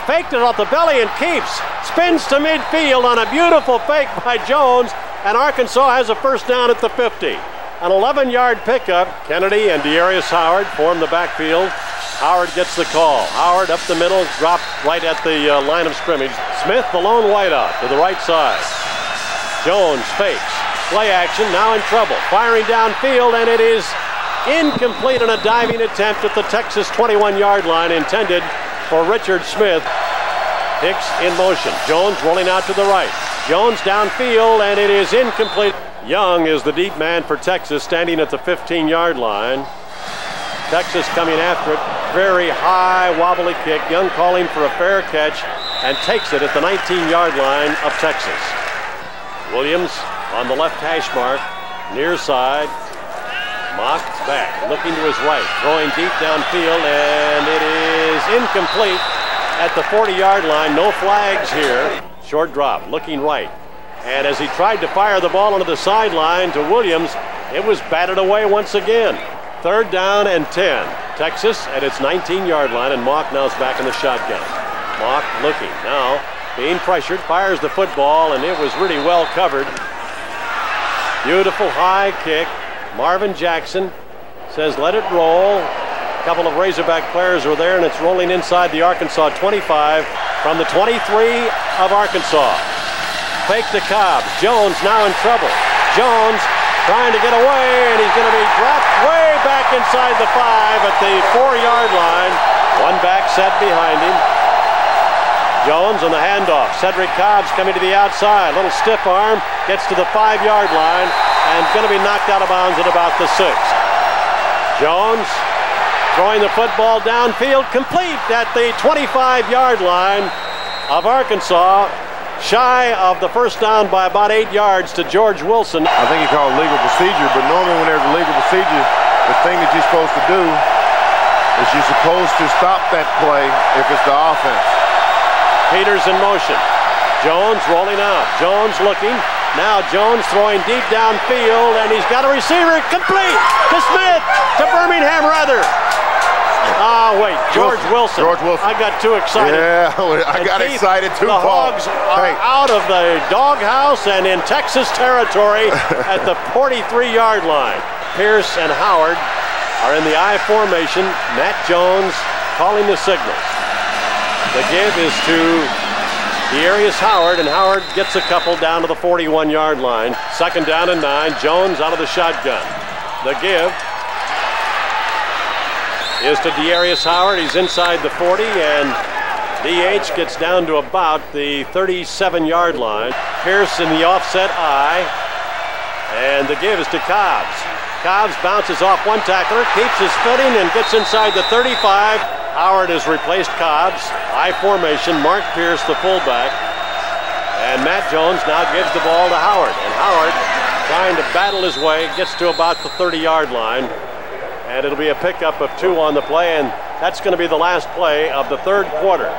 faked it off the belly and keeps. Spins to midfield on a beautiful fake by Jones, and Arkansas has a first down at the 50. An 11-yard pickup. Kennedy and Dearius Howard form the backfield. Howard gets the call. Howard up the middle, dropped right at the line of scrimmage. Smith, the lone wideout, to the right side. Jones fakes. Play action, now in trouble. Firing downfield, and it is incomplete on a diving attempt at the Texas 21-yard line intended for Richard Smith. Hicks in motion. Jones rolling out to the right. Jones downfield, and it is incomplete. Young is the deep man for Texas, standing at the 15-yard line. Texas coming after it. Very high, wobbly kick. Young calling for a fair catch and takes it at the 19-yard line of Texas. Williams on the left hash mark, near side. Mock back, looking to his right, throwing deep downfield, and it is incomplete at the 40-yard line. No flags here. Short drop, looking right. And as he tried to fire the ball onto the sideline to Williams, it was batted away once again. 3rd down and 10. Texas at its 19-yard line, and Mock now is back in the shotgun. Mock looking now, being pressured, fires the football, and it was really well covered. Beautiful high kick. Marvin Jackson says let it roll. A couple of Razorback players were there, and it's rolling inside the Arkansas 25 from the 23 of Arkansas. Fake to Cobbs. Jones now in trouble. Jones trying to get away, and he's going to be dropped way back inside the 5 at the 4-yard line. One back set behind him. Jones on the handoff. Cedric Cobbs coming to the outside. Little stiff arm, gets to the 5-yard line, and going to be knocked out of bounds at about the 6. Jones throwing the football downfield, complete at the 25-yard line of Arkansas, shy of the first down by about 8 yards to George Wilson.
I think he called legal procedure, but normally when there's a legal procedure, the thing that you're supposed to do is you're supposed to stop that play if it's the offense.
Peters in motion. Jones rolling out. Jones looking. Now Jones throwing deep downfield, and he's got a receiver complete to Smith, to Birmingham rather. Wait, George Wilson.
George Wilson.
I got too excited.
Yeah, I got excited too, Paul.
The Hogs are out of the doghouse and in Texas territory at the 43-yard line. Pierce and Howard are in the I formation. Matt Jones calling the signals. The give is to Dearius Howard, and Howard gets a couple down to the 41-yard line. 2nd down and 9. Jones out of the shotgun. The give is to Dearius Howard. He's inside the 40, and DH gets down to about the 37-yard line. Pierce in the offset I, and the give is to Cobbs. Cobbs bounces off one tackler, keeps his footing, and gets inside the 35. Howard has replaced Cobbs. I formation, Mark Pierce the fullback, and Matt Jones now gives the ball to Howard, and Howard trying to battle his way, gets to about the 30-yard line. And it'll be a pickup of 2 on the play, and that's going to be the last play of the 3rd quarter.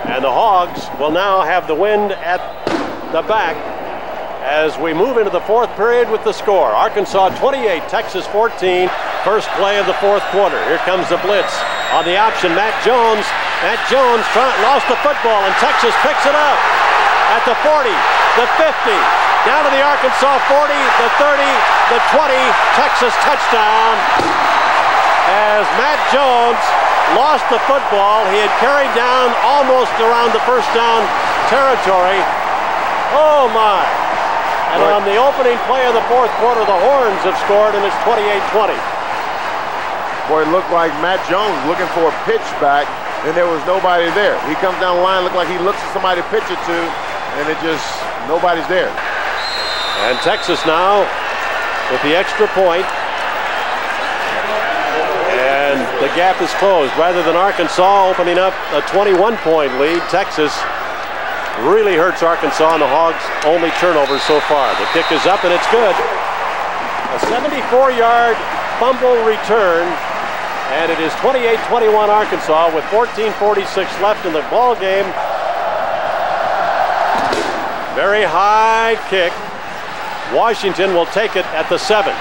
And the Hogs will now have the wind at the back as we move into the 4th period with the score. Arkansas 28, Texas 14, first play of the 4th quarter. Here comes the blitz on the option, Matt Jones. Matt Jones lost the football, and Texas picks it up at the 40, the 50, down to the Arkansas 40, the 30, the 20, Texas touchdown. As Matt Jones lost the football, he had carried down almost around the first down territory. Oh my. And on the opening play of the 4th quarter, the Horns have scored, and it's 28-20.
Boy, it looked like Matt Jones looking for a pitch back, and there was nobody there. He comes down the line, looked like he looks at somebody to pitch it to, and it just, nobody's there.
And Texas now with the extra point. And the gap is closed. Rather than Arkansas opening up a 21-point lead, Texas really hurts Arkansas, and the Hogs' only turnover so far. The kick is up, and it's good. A 74-yard fumble return, and it is 28-21 Arkansas with 14:46 left in the ball game. Very high kick. Washington will take it at the 7.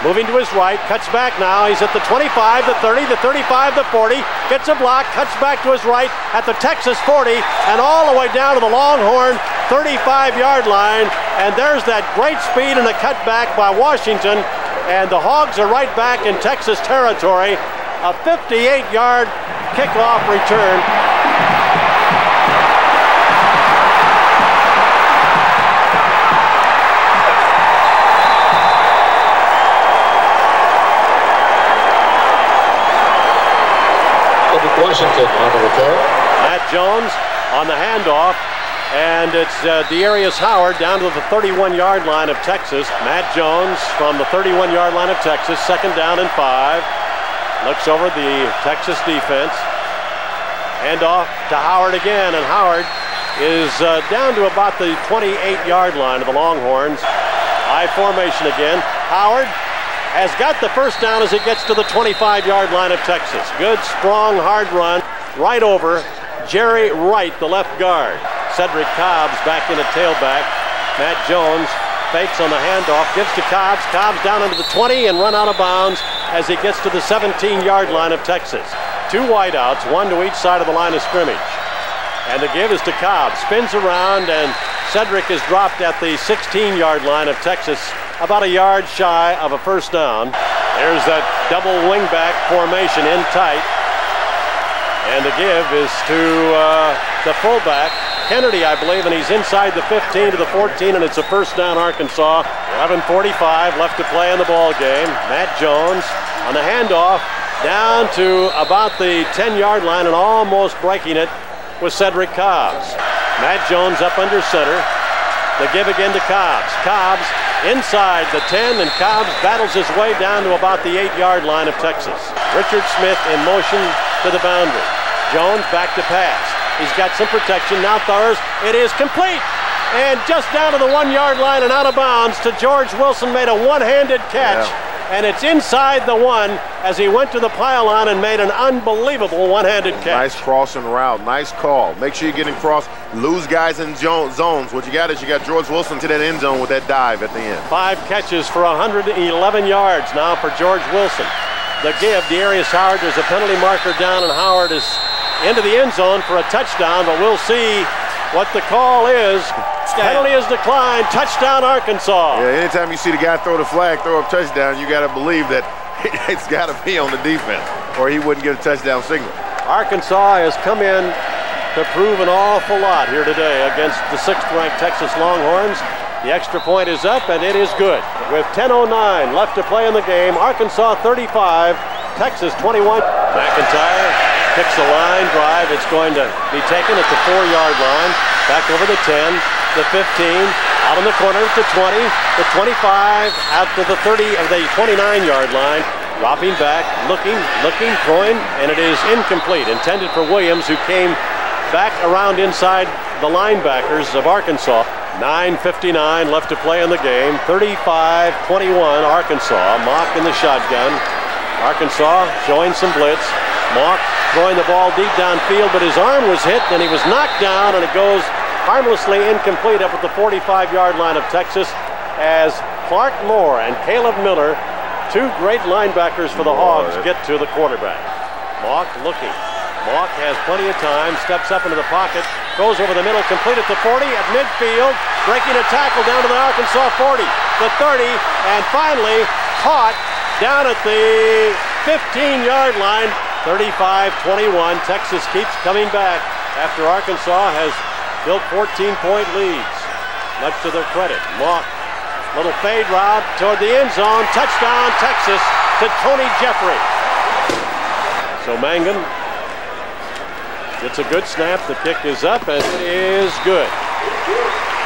Moving to his right, cuts back now. He's at the 25, the 30, the 35, the 40. Gets a block, cuts back to his right at the Texas 40, and all the way down to the Longhorn 35-yard line. And there's that great speed and a cutback by Washington. And the Hogs are right back in Texas territory. A 58-yard kickoff return.
Washington on the return.
Matt Jones on the handoff, and it's Dearius Howard down to the 31-yard line of Texas. Matt Jones from the 31-yard line of Texas, 2nd down and 5. Looks over the Texas defense. Handoff to Howard again, and Howard is down to about the 28-yard line of the Longhorns. I formation again. Howard has got the first down as he gets to the 25-yard line of Texas. Good, strong, hard run right over Jerry Wright, the left guard. Cedric Cobbs back in at tailback. Matt Jones fakes on the handoff, gives to Cobbs. Cobbs down into the 20 and run out of bounds as he gets to the 17-yard line of Texas. 2 wideouts, 1 to each side of the line of scrimmage. And the give is to Cobbs. Spins around, and Cedric is dropped at the 16-yard line of Texas, about a yard shy of a first down. There's that double wingback formation in tight. And the give is to the fullback, Kennedy, I believe, and he's inside the 15 to the 14, and it's a first down, Arkansas. 11:45 left to play in the ball game. Matt Jones on the handoff down to about the 10-yard line and almost breaking it with Cedric Cobbs. Matt Jones up under center. The give again to Cobbs. Cobbs inside the 10, and Cobbs battles his way down to about the 8-yard line of Texas. Richard Smith in motion to the boundary. Jones back to pass. He's got some protection. Now throws. It is complete. And just down to the 1-yard line and out of bounds to George Wilson. Made a one-handed catch. Yeah. And it's inside the 1 as he went to the pylon and made an unbelievable one-handed catch.
Nice crossing route. Nice call. Make sure you're getting cross. Lose guys in zones. What you got is you got George Wilson to that end zone with that dive at the end.
5 catches for 111 yards now for George Wilson. The give, Darius Howard. There's a penalty marker down, and Howard is into the end zone for a touchdown, but we'll see what the call is. Penalty is declined. Touchdown, Arkansas.
Yeah, anytime you see the guy throw the flag, throw a touchdown, you got to believe that it's got to be on the defense, or he wouldn't get a touchdown signal.
Arkansas has come in to prove an awful lot here today against the 6th-ranked Texas Longhorns. The extra point is up, and it is good. With 10:09 left to play in the game, Arkansas 35, Texas 21. McIntyre kicks the line drive. It's going to be taken at the 4-yard line. Back over the 10, the 15, out in the corner to 20, the 25, out to the 30 of the 29-yard line. Dropping back, looking, throwing, and it is incomplete. Intended for Williams, who came back around inside the linebackers of Arkansas. 9:59 left to play in the game. 35-21 Arkansas. Mock in the shotgun. Arkansas showing some blitz. Mock throwing the ball deep downfield, but his arm was hit and he was knocked down, and it goes harmlessly incomplete up at the 45-yard line of Texas as Clark Moore and Caleb Miller, 2 great linebackers for the Hogs, get to the quarterback. Mock looking. Mock has plenty of time, steps up into the pocket, goes over the middle, complete at the 40, at midfield, breaking a tackle down to the Arkansas 40, the 30, and finally caught down at the 15-yard line. 35-21. Texas keeps coming back after Arkansas has built 14-point leads. Much to their credit. Mock, little fade route toward the end zone. Touchdown, Texas, to Tony Jeffrey. So Mangan gets a good snap. The kick is up, and it is good.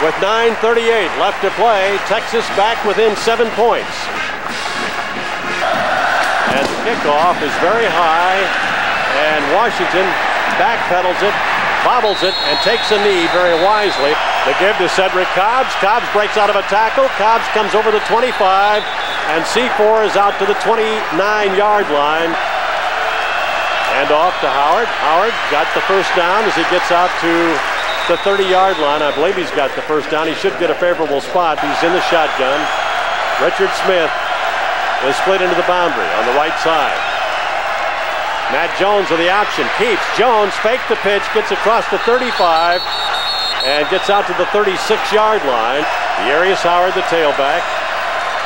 With 9:38 left to play, Texas back within 7 points. And the kickoff is very high, and Washington backpedals it, bobbles it, and takes a knee very wisely. The give to Cedric Cobbs. Cobbs breaks out of a tackle. Cobbs comes over the 25, and C4 is out to the 29-yard line. And off to Howard. Howard got the first down as he gets out to the 30-yard line. I believe he's got the first down. He should get a favorable spot. He's in the shotgun. Richard Smith is split into the boundary on the right side. Matt Jones with the option. Keeps. Jones faked the pitch, gets across the 35, and gets out to the 36-yard line. Darius Howard, the tailback.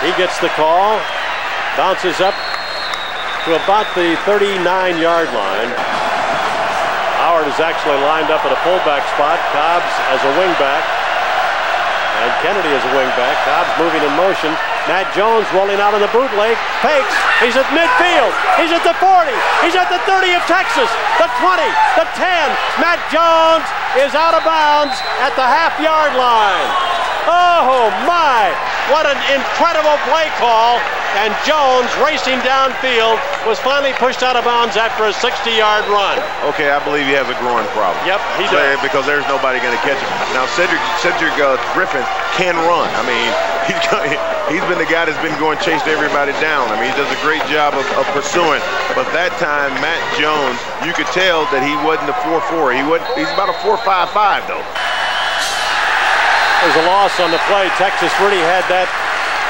He gets the call. Bounces up to about the 39-yard line. Howard is actually lined up at a fullback spot. Cobbs as a wingback. And Kennedy is a wingback. Cobbs moving in motion. Matt Jones rolling out on the bootleg. Fakes. He's at midfield. He's at the 40. He's at the 30 of Texas. The 20. The 10. Matt Jones is out of bounds at the half-yard line. Oh, my. What an incredible play call. And Jones, racing downfield, was finally pushed out of bounds after a 60-yard run.
Okay, I believe he has a groin problem.
Yep, he does.
Because there's nobody going to catch him. Now, Cedric Griffin can run. I mean, he's been the guy that's been going chasing everybody down. I mean, he does a great job of pursuing. But that time, Matt Jones, you could tell that he wasn't a 4.4. He's about a 4.55, though.
There's a loss on the play. Texas really had that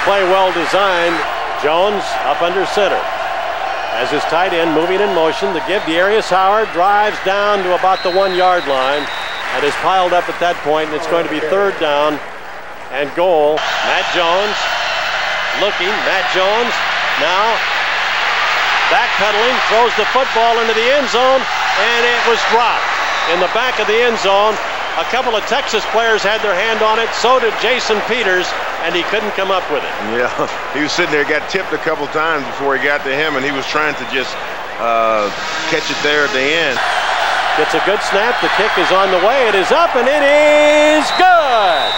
play well designed. Jones up under center. As his tight end moving in motion, the give, Darius Howard drives down to about the 1-yard line and is piled up at that point, and it's going to be 3rd down and goal. Matt Jones looking. Matt Jones now backpedaling, throws the football into the end zone, and it was dropped in the back of the end zone. A couple of Texas players had their hand on it. So did Jason Peters, and he couldn't come up with it.
Yeah, he was sitting there, got tipped a couple times before he got to him, and he was trying to just catch it there at the end.
Gets a good snap. The kick is on the way. It is up, and it is good.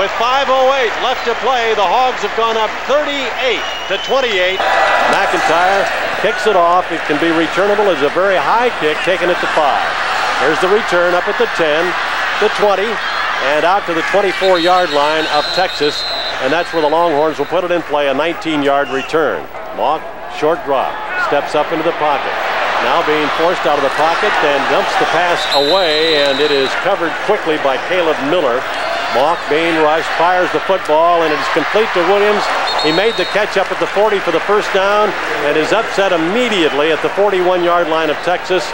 With 5:08 left to play, the Hogs have gone up 38-28. McIntyre kicks it off. It can be returnable as a very high kick, taking it to 5. Here's the return up at the 10, the 20, and out to the 24-yard line of Texas, and that's where the Longhorns will put it in play, a 19-yard return. Mock, short drop, steps up into the pocket. Now being forced out of the pocket, then dumps the pass away, and it is covered quickly by Caleb Miller. Mock being rushed, fires the football, and it is complete to Williams. He made the catch up at the 40 for the first down, and is upset immediately at the 41-yard line of Texas.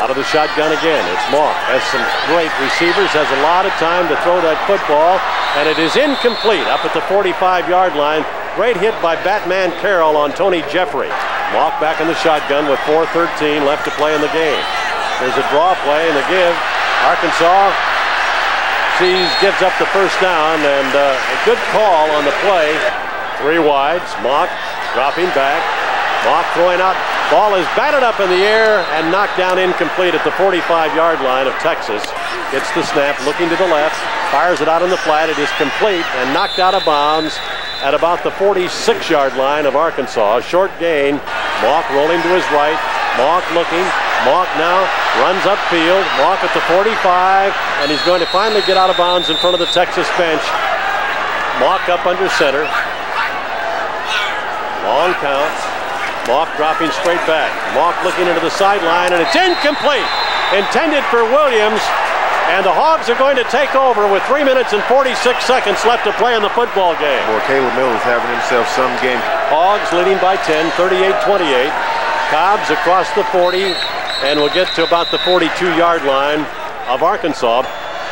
Out of the shotgun again, it's Mock. Has some great receivers, has a lot of time to throw that football, and it is incomplete up at the 45-yard line. Great hit by Batman Carroll on Tony Jeffrey. Mock back in the shotgun with 4:13 left to play in the game. There's a draw play and the give. Arkansas gives up the first down, and a good call on the play. 3 wides. Mock dropping back. Mock throwing out. Ball is batted up in the air and knocked down incomplete at the 45-yard line of Texas. Gets the snap, looking to the left, fires it out in the flat. It is complete and knocked out of bounds at about the 46-yard line of Arkansas. Short gain. Mock rolling to his right. Mock looking. Mock now runs upfield. Mock at the 45, and he's going to finally get out of bounds in front of the Texas bench. Mock up under center. Long count. Mock dropping straight back. Mock looking into the sideline, and it's incomplete. Intended for Williams, and the Hogs are going to take over with 3 minutes and 46 seconds left to play in the football game.
Boy, Caleb Miller's having himself some game.
Hogs leading by 10, 38-28. Cobbs across the 40, and will get to about the 42-yard line of Arkansas.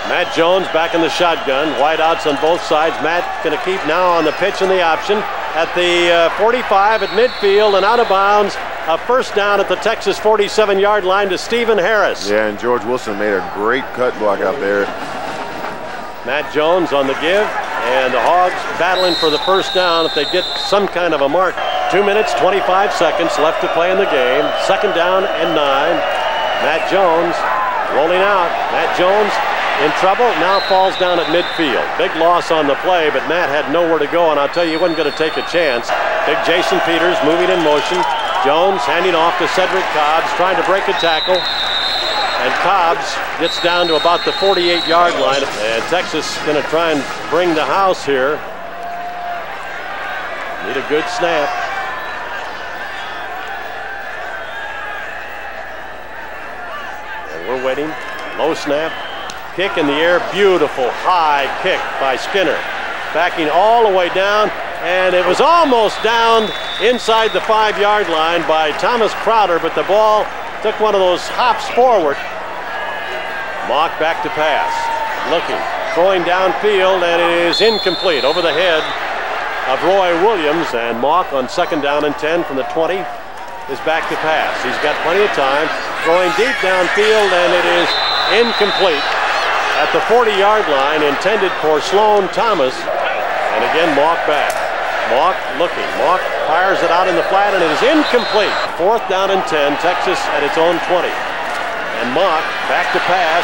Matt Jones back in the shotgun. Wideouts on both sides. Matt going to keep now on the pitch and the option. At the 45 at midfield and out of bounds. A first down at the Texas 47-yard line to Stephen Harris.
Yeah, and George Wilson made a great cut block out there.
Matt Jones on the give, and the Hogs battling for the first down if they get some kind of a mark. 2 minutes, 25 seconds left to play in the game. Second down and 9. Matt Jones rolling out. Matt Jones in trouble, now falls down at midfield. Big loss on the play, but Matt had nowhere to go, and I'll tell you, he wasn't going to take a chance. Big Jason Peters moving in motion. Jones handing off to Cedric Cobbs, trying to break a tackle. And Cobbs gets down to about the 48-yard line. And Texas going to try and bring the house here. Need a good snap. And we're waiting. Low snap. Kick in the air, beautiful high kick by Skinner. Backing all the way down, and it was almost down inside the 5-yard line by Thomas Crowder, but the ball took one of those hops forward. Mock back to pass. Looking, throwing downfield, and it is incomplete over the head of Roy Williams, and Mock on second down and 10 from the 20 is back to pass. He's got plenty of time, throwing deep downfield, and it is incomplete at the 40-yard line, intended for Sloan Thomas. And again, Mock back. Mock looking. Mock fires it out in the flat, and it is incomplete. Fourth down and 10, Texas at its own 20. And Mock back to pass.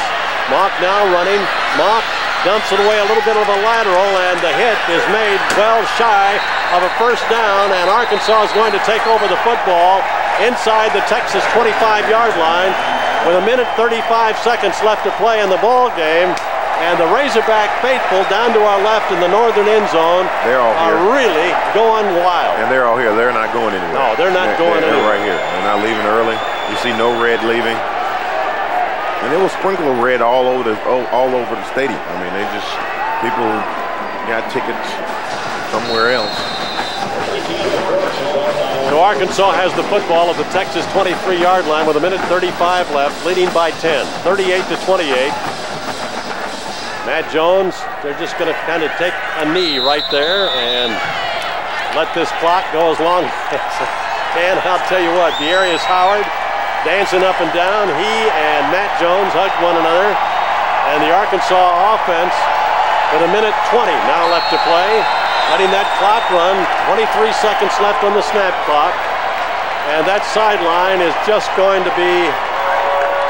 Mock now running. Mock dumps it away, a little bit of a lateral, and the hit is made well shy of a first down, and Arkansas is going to take over the football inside the Texas 25-yard line with 1 minute 35 seconds left to play in the ball game. And the Razorback faithful down to our left in the northern end zone are really going wild.
And they're all here. They're not going anywhere.
No, they're not going anywhere.
They're right here. They're not leaving early. You see no red leaving. And it was sprinkle of red all over the stadium. I mean, people got tickets somewhere else.
So Arkansas has the football at the Texas 23-yard line with 1 minute 35 left, leading by 10, 38-28. Matt Jones, they're just going to kind of take a knee right there and let this clock go as long as it can. I'll tell you what, Dearius Howard dancing up and down. He and Matt Jones hugged one another. And the Arkansas offense with 1:20 now left to play, letting that clock run. 23 seconds left on the snap clock. And that sideline is just going to be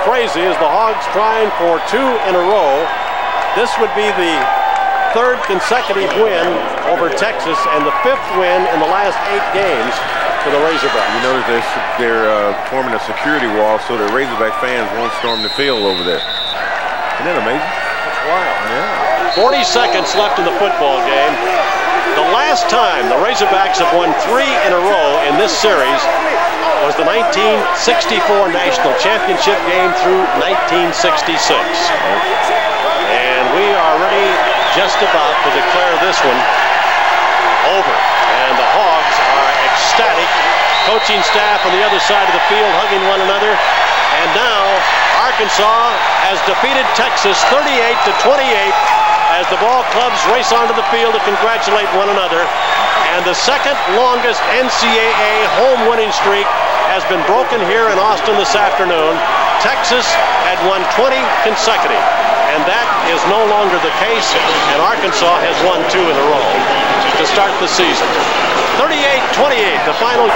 crazy as the Hogs trying for 2 in a row. This would be the 3rd consecutive win over Texas and the 5th win in the last 8 games for the Razorbacks.
You notice they're forming a security wall so that Razorback fans won't storm the field over there. Isn't that amazing?
That's wild.
Yeah.
40 seconds left in the football game. The last time the Razorbacks have won 3 in a row in this series was the 1964 National Championship game through 1966. And we are ready just about to declare this one over. And the Hogs are ecstatic. Coaching staff on the other side of the field hugging one another. And now Arkansas has defeated Texas 38-28 as the ball clubs race onto the field to congratulate one another. And the second longest NCAA home winning streak has been broken here in Austin this afternoon. Texas had won 20 consecutive, and that is no longer the case, and Arkansas has won 2 in a row to start the season. 38-28, the final.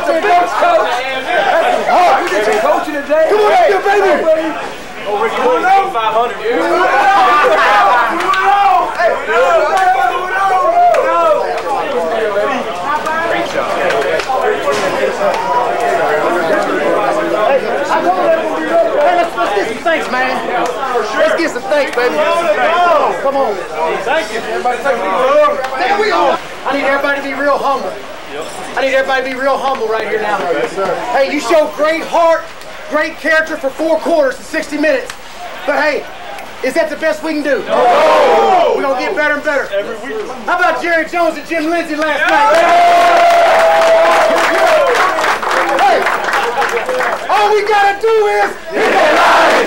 That's a big coach. You did some coaching today. Come on, baby.
Oh, Ricky, you want 500. Great job.
Let's get some thanks, man. Let's get some thanks, baby. Come on.
Thank you.
Everybody take me. I need everybody to be real humble. I need everybody to be real humble right here now. Hey, you showed great heart, great character for 4 quarters and 60 minutes. But hey, is that the best we can do? No! We're going to get better and better. How about Jerry Jones and Jim Lindsay last night? Hey, all we got to do is hit that line,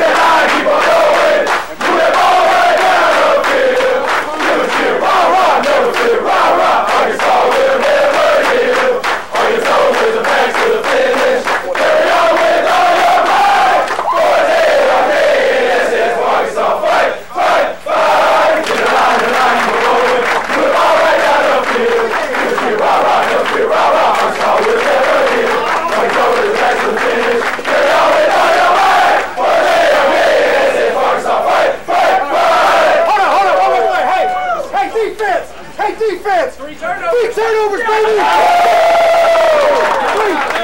keep on going. Do that ball right down the field. Never fear, rah-rah, never fear, rah-rah. Arkansas will never give. Arkansas with the back to the finish. Carry on with all your might. Boys, head on ASS, Arkansas, fight, fight, fight. Get the line, keep on going. Do it all right down the field. Never fear, rah-rah, never fear, rah-rah. Arkansas will never give. Arkansas with the back to the finish. Carry on with all your might. Boys, head on ASS, Arkansas, fight, fight, fight. Hold on, wait. Hey, defense. Hey, defense. 3 turnovers, baby.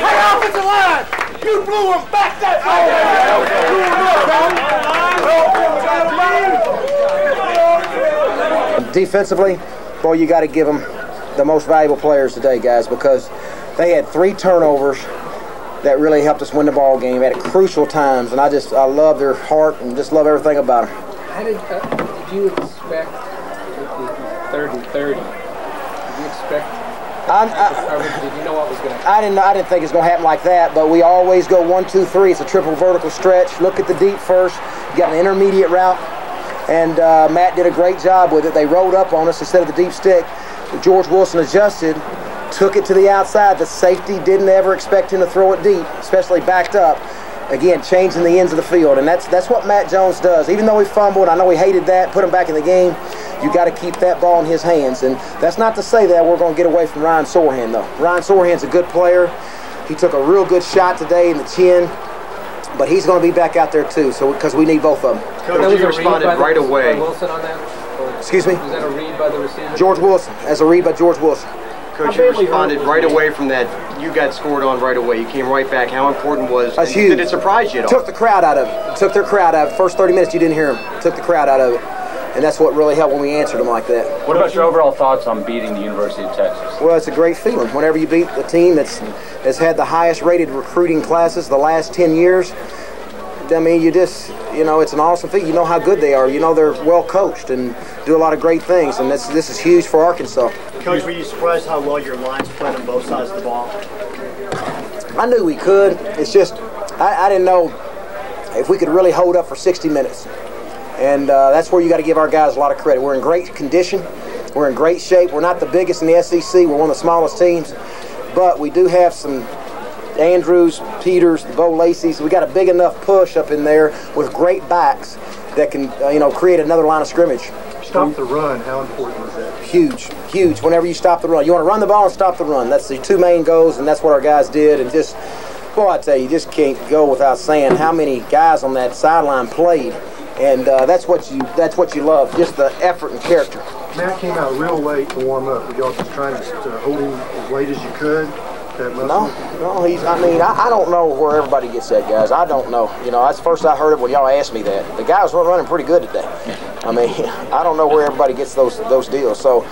Hey, offensive line. You blew him back that way. Defensively, boy, you got to give them the most valuable players today, guys, because they had 3 turnovers that really helped us win the ball game at crucial times, and I love their heart and just love everything about them.
How did you expect the 30-30? Did you expect? Did you know what was going to happen?
I didn't think it was going to happen like that, but we always go 1, 2, 3. It's a triple vertical stretch. Look at the deep first. You got an intermediate route, and Matt did a great job with it. They rolled up on us instead of the deep stick. George Wilson adjusted, took it to the outside. The safety didn't ever expect him to throw it deep, especially backed up. Again, changing the ends of the field, and that's what Matt Jones does. Even though he fumbled, I know he hated that, put him back in the game, you got to keep that ball in his hands. And that's not to say that we're going to get away from Ryan Sorhan, though. Ryan Sorhan's a good player. He took a real good shot today in the chin, but he's going to be back out there too, so because we need both of them.
Coach, you responded right away.
Wilson on that? Excuse me?
Was that a read by the receiver?
George Wilson, as a read by George Wilson.
Coach, you responded right away from that. You got scored on right away. You came right back. How important was
That's huge.
Did it surprise you at all?
Took the crowd out of it. Took their crowd out of it. First 30 minutes you didn't hear them. Took the crowd out of it. And that's what really helped when we answered them like that.
What about your overall thoughts on beating the University of Texas?
Well, it's a great feeling. Whenever you beat the team that's had the highest rated recruiting classes the last 10 years, I mean, it's an awesome thing. You know how good they are. You know they're well coached and do a lot of great things, and this is huge for Arkansas.
Coach, were you surprised how well your line's played on both sides of the ball?
I knew we could. It's just I didn't know if we could really hold up for 60 minutes. And that's where you got to give our guys a lot of credit. We're in great condition. We're in great shape. We're not the biggest in the SEC. We're one of the smallest teams. But we do have some Andrews, Peters, Bo Lacey's. We got a big enough push up in there with great backs that can, create another line of scrimmage.
Stop the run. How important is that?
Huge, huge. Whenever you stop the run, you want to run the ball and stop the run. That's the 2 main goals, and that's what our guys did. And just, boy, I tell you, you just can't go without saying how many guys on that sideline played. And that's what you love, just the effort and character.
Matt came out real late to warm up. Were y'all just trying to hold him as late as you could?
No, I don't know where everybody gets that, guys. I don't know. That's the first I heard it when y'all asked me that. The guy was running pretty good today. I mean, I don't know where everybody gets those deals. So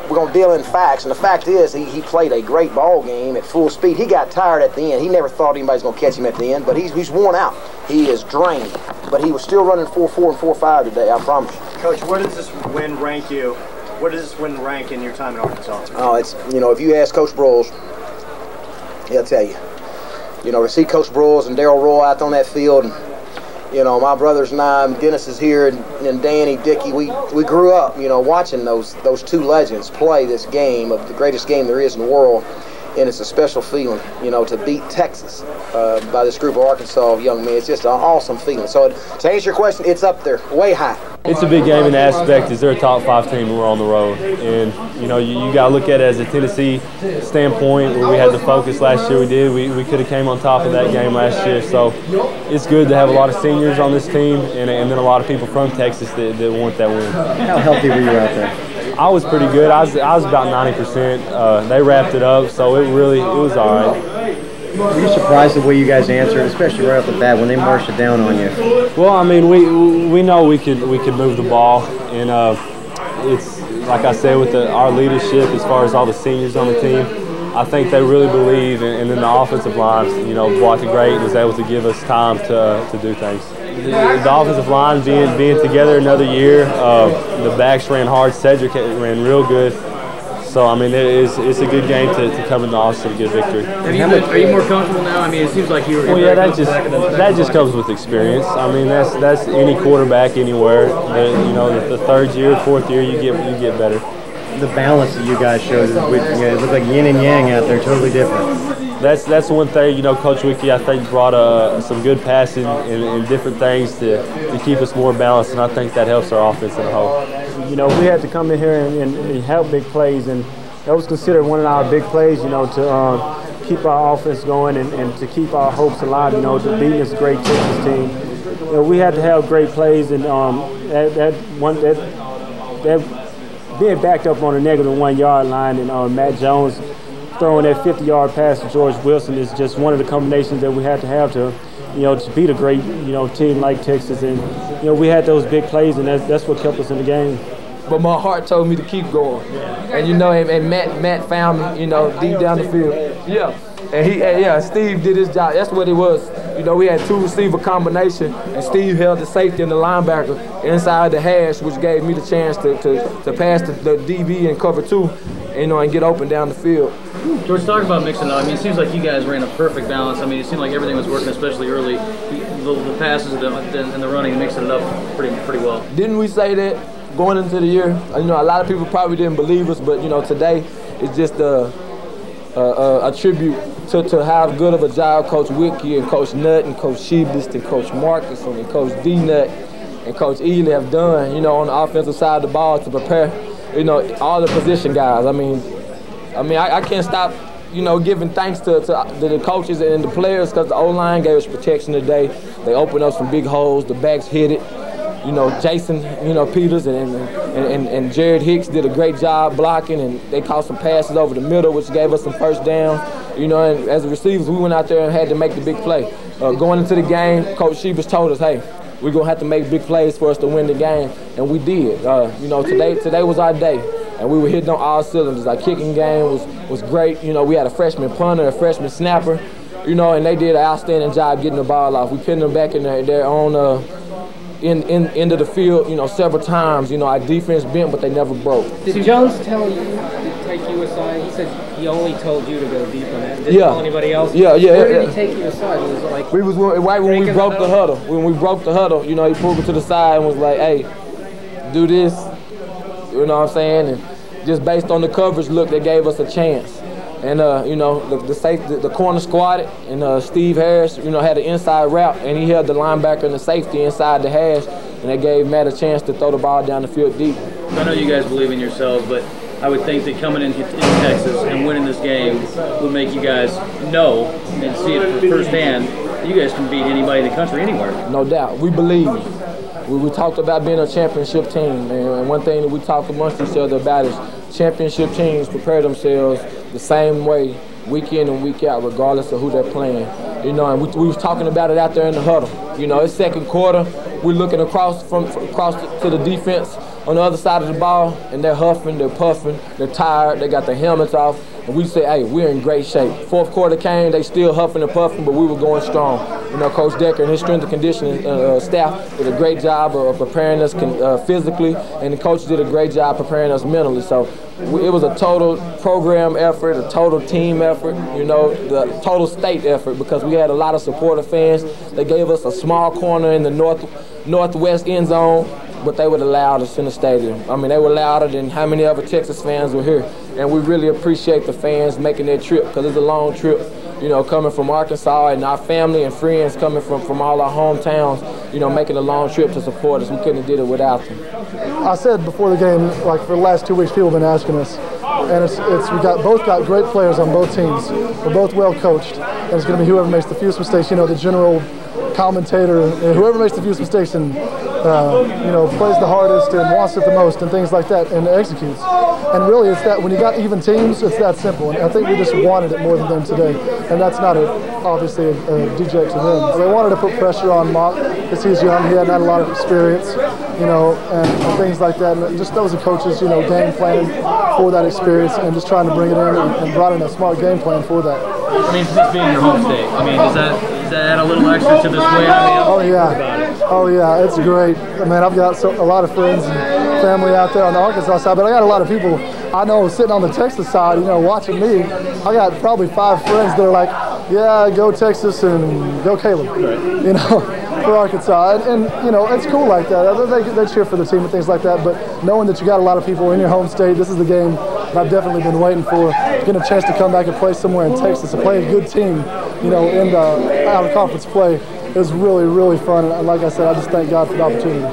we're going to deal in facts, and the fact is he played a great ball game at full speed. He got tired at the end. He never thought anybody's going to catch him at the end, but he's worn out. He is drained, but he was still running 4.4 and 4.5 today, I promise you.
Coach, where does this win rank you? Where does this win rank in your time in Arkansas?
Oh, it's, if you ask Coach Broyles, he'll tell you. To see Coach Broyles and Darryl Roy out on that field, and my brothers and I, Dennis is here, and Danny, Dickey, we grew up, watching those 2 legends play this game, of the greatest game there is in the world, and it's a special feeling, to beat Texas by this group of Arkansas young men. It's just an awesome feeling. So to answer your question, it's up there, way high.
It's a big game in the aspect is they're a top 5 team and we're on the road. And, you know, you got to look at it as a Tennessee standpoint where we had the focus last year we did. We could have came on top of that game last year. So it's good to have a lot of seniors on this team and then a lot of people from Texas that want that win.
How healthy were you out there?
I was pretty good. I was about 90%. They wrapped it up, so it was all right.
Were you surprised the way you guys answered, especially right off the bat when they marched it down on you?
Well, I mean, we know we could move the ball, and it's like I said with our leadership as far as all the seniors on the team. I think they really believe, and then the offensive line, you know, blocked it great and was able to give us time to do things. The offensive line being together another year, the backs ran hard. Cedric ran real good. So, I mean, it's a good game to come in the Austin to get a victory.
Are you more comfortable now? I mean, it seems like you were.
Well, yeah, that just comes with experience. I mean, that's any quarterback anywhere. You know, the third year, fourth year, you get better.
The balance that you guys showed, it looked like yin and yang out there, totally different.
That's one thing, you know, Coach Wiki, I think, brought some good passing and different things to keep us more balanced, and I think that helps our offense in the whole.
You know, we had to come in here and help big plays, and that was considered one of our big plays, you know, to keep our offense going and to keep our hopes alive, you know, to beat this great Texas team. You know, we had to have great plays, and that being backed up on a negative 1 yard line, and Matt Jones throwing that 50-yard pass to George Wilson is just one of the combinations that we had to have to, you know, to beat a great, you know, team like Texas. And, you know, we had those big plays, and that's what kept us in the game.
But my heart told me to keep going. And, you know, and Matt found me, you know, deep down the field. Yeah. And Steve did his job. That's what it was. You know, we had 2 receiver combination, and Steve held the safety and the linebacker inside the hash, which gave me the chance to pass the DB and cover 2, you know, and get open down the field.
George, talk about mixing it up. I mean, it seems like you guys ran a perfect balance. I mean, it seemed like everything was working, especially early. The passes and the running, mixing it up pretty well.
Didn't we say that going into the year? You know, a lot of people probably didn't believe us, but, you know, today it's just a tribute to how good of a job Coach Wiki and Coach Nutt and Coach Shebist and Coach Marcus and Coach D-Nutt and Coach Ely have done, you know, on the offensive side of the ball to prepare, you know, all the position guys. I mean, I can't stop, you know, giving thanks to the coaches and the players, because the O-line gave us protection today. They opened up some big holes. The backs hit it. You know, Jason, you know, Peters and Jared Hicks did a great job blocking, and they caught some passes over the middle, which gave us some first downs. You know, and as receivers, we went out there and had to make the big play. Going into the game, Coach Shebist told us, hey, we're going to have to make big plays for us to win the game, and we did. You know, today was our day, and we were hitting on all cylinders. Our kicking game was great. You know, we had a freshman punter, a freshman snapper, you know, and they did an outstanding job getting the ball off. We pinned them back in their own end of the field, you know, several times. You know, our defense bent, but they never broke.
Did Jones tell you to take you aside? He said he only told you to go deep on that. Did he tell anybody else?
Yeah.
Where did he take you aside? Was it like
right when we broke the huddle. When we broke the huddle, you know, he pulled me to the side and was like, "Hey, do this." You know what I'm saying? And just based on the coverage look, they gave us a chance. And, you know, the corner squatted, and Steve Harris, you know, had an inside route, and he held the linebacker and the safety inside the hash, and they gave Matt a chance to throw the ball down the field deep.
I know you guys believe in yourselves, but I would think that coming into Texas and winning this game would make you guys know and see it firsthand. You guys can beat anybody in the country anywhere.
No doubt. We believe. We talked about being a championship team, and one thing that we talk amongst each other about is championship teams prepare themselves the same way week in and week out, regardless of who they're playing. You know, and we was talking about it out there in the huddle. You know, it's second quarter. We're looking across to the defense on the other side of the ball, and they're huffing, they're puffing, they're tired, they got their helmets off, and we say, hey, we're in great shape. Fourth quarter came, they still huffing and puffing, but we were going strong. You know, Coach Decker and his strength and conditioning staff did a great job of preparing us physically, and the coach did a great job preparing us mentally. So it was a total program effort, a total team effort, you know, the total state effort, because we had a lot of supportive fans. They gave us a small corner in the northwest end zone, but they were the loudest in the stadium. I mean, they were louder than how many other Texas fans were here. And we really appreciate the fans making their trip, because it's a long trip. you know, coming from Arkansas and our family and friends coming from all our hometowns, you know, making a long trip to support us. We couldn't have did it without them.
I said before the game, like for the last 2 weeks, people have been asking us, and we both got great players on both teams. We're both well coached, and it's going to be whoever makes the fewest mistakes. You know, the general commentator, and whoever makes the fewest mistakes and you know, plays the hardest and wants it the most and things like that and executes. And really, it's that when you got even teams, it's that simple. And I think we just wanted it more than them today, and that's not obviously a deject to them. They wanted to put pressure on Mock because he's young. He hadn't had a lot of experience, you know, and things like that. And just those are coaches, you know, game planning for that experience and just trying to bring it in and brought in a smart game plan for that.
I mean, this being your home state, I mean, does that add a little extra to this win? I mean,
oh yeah, it's great. I mean, I've got a lot of friends and family out there on the Arkansas side, but I got a lot of people I know sitting on the Texas side, you know, watching me. I got probably 5 friends that are like, yeah, go Texas and go Caleb, you know, for Arkansas. And you know, it's cool like that. They cheer for the team and things like that, but knowing that you got a lot of people in your home state, this is the game that I've definitely been waiting for. Getting a chance to come back and play somewhere in Texas and play a good team, you know, in the out-of-conference play is really, really fun. And like I said, I just thank God for the opportunity.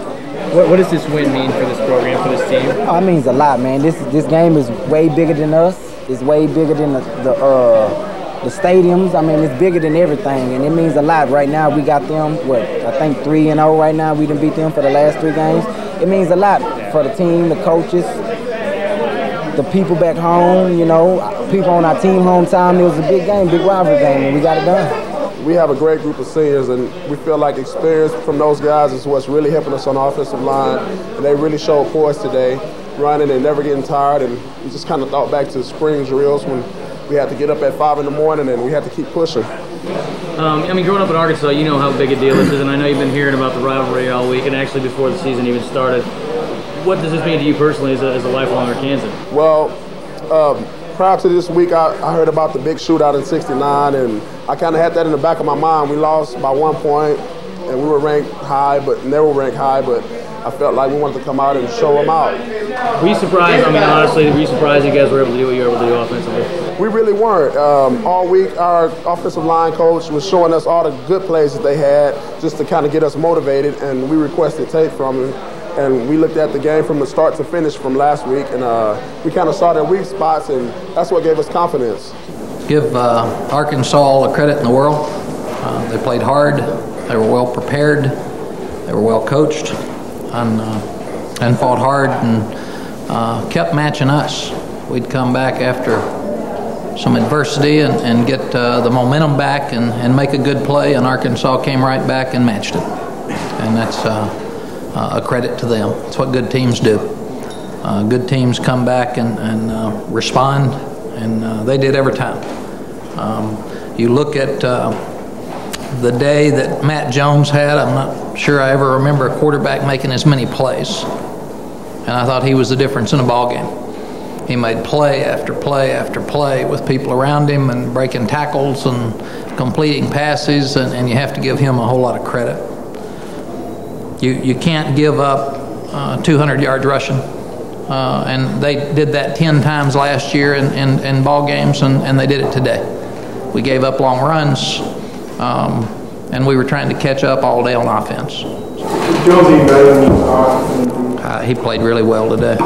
What does this win mean for this program, for this team?
It means a lot, man. This game is way bigger than us. It's way bigger than the stadiums. I mean, it's bigger than everything, and it means a lot. Right now, we got them, I think 3-0 right now. We done beat them for the last 3 games. It means a lot for the team, the coaches, the people back home, you know, people on our team hometown. It was a big game, big rivalry game, and we got it done.
We have a great group of seniors, and we feel like experience from those guys is what's really helping us on the offensive line. And they really showed poise today, running and never getting tired. And we just kind of thought back to spring drills when we had to get up at 5 in the morning and we had to keep pushing.
I mean, growing up in Arkansas, you know how big a deal this is, and I know you've been hearing about the rivalry all week, and actually before the season even started. What does this mean to you personally as a lifelong Arkansan?
Well, prior to this week, I heard about the big shootout in '69, and I kind of had that in the back of my mind. We lost by 1 point, and we were ranked high, but they were ranked high, but I felt like we wanted to come out and show them out.
Were you surprised? I mean, honestly, were you surprised you guys were able to do what you were able to do offensively?
We really weren't. All week, our offensive line coach was showing us all the good plays that they had just to kind of get us motivated, and we requested tape from him. And we looked at the game from the start to finish from last week, and we kind of saw their weak spots, and that's what gave us confidence.
Give Arkansas all the credit in the world. They played hard. They were well prepared. They were well coached, and fought hard and kept matching us. We'd come back after some adversity and get the momentum back and make a good play, and Arkansas came right back and matched it. And that's a credit to them. It's what good teams do. Good teams come back and respond, and they did every time. You look at the day that Matt Jones had, I'm not sure I ever remember a quarterback making as many plays. And I thought he was the difference in a ball game. He made play after play after play with people around him and breaking tackles and completing passes, and you have to give him a whole lot of credit. You can't give up 200 yards rushing. And they did that 10 times last year in ball games, and they did it today. We gave up long runs, and we were trying to catch up all day on offense. He played really well today.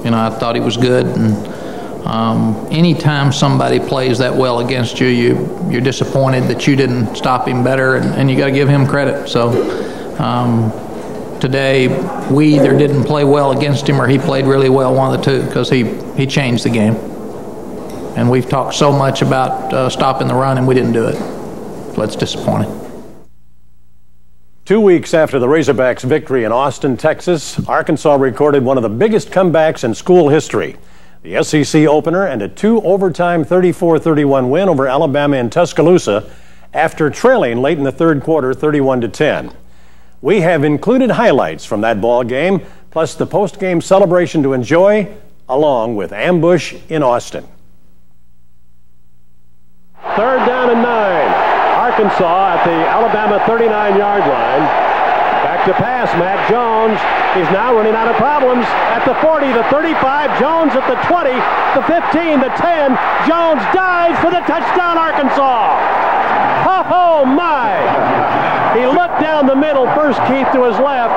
You know, I thought he was good, and anytime somebody plays that well against you, you're disappointed that you didn't stop him better, and you got to give him credit. So today, we either didn't play well against him or he played really well, one of the two, because he changed the game. And we've talked so much about stopping the run, and we didn't do it. So it's disappointing.
2 weeks after the Razorbacks' victory in Austin, Texas, Arkansas recorded one of the biggest comebacks in school history. The SEC opener and a 2-overtime 34-31 win over Alabama in Tuscaloosa after trailing late in the third quarter 31-10. We have included highlights from that ball game, plus the post-game celebration to enjoy, along with ambush in Austin. 3rd down and 9. Arkansas at the Alabama 39-yard line. Back to pass. Matt Jones is now running out of problems at the 40, the 35. Jones at the 20, the 15, the 10. Jones dives for the touchdown, Arkansas. Oh my! He looked down the middle, first Keith to his left,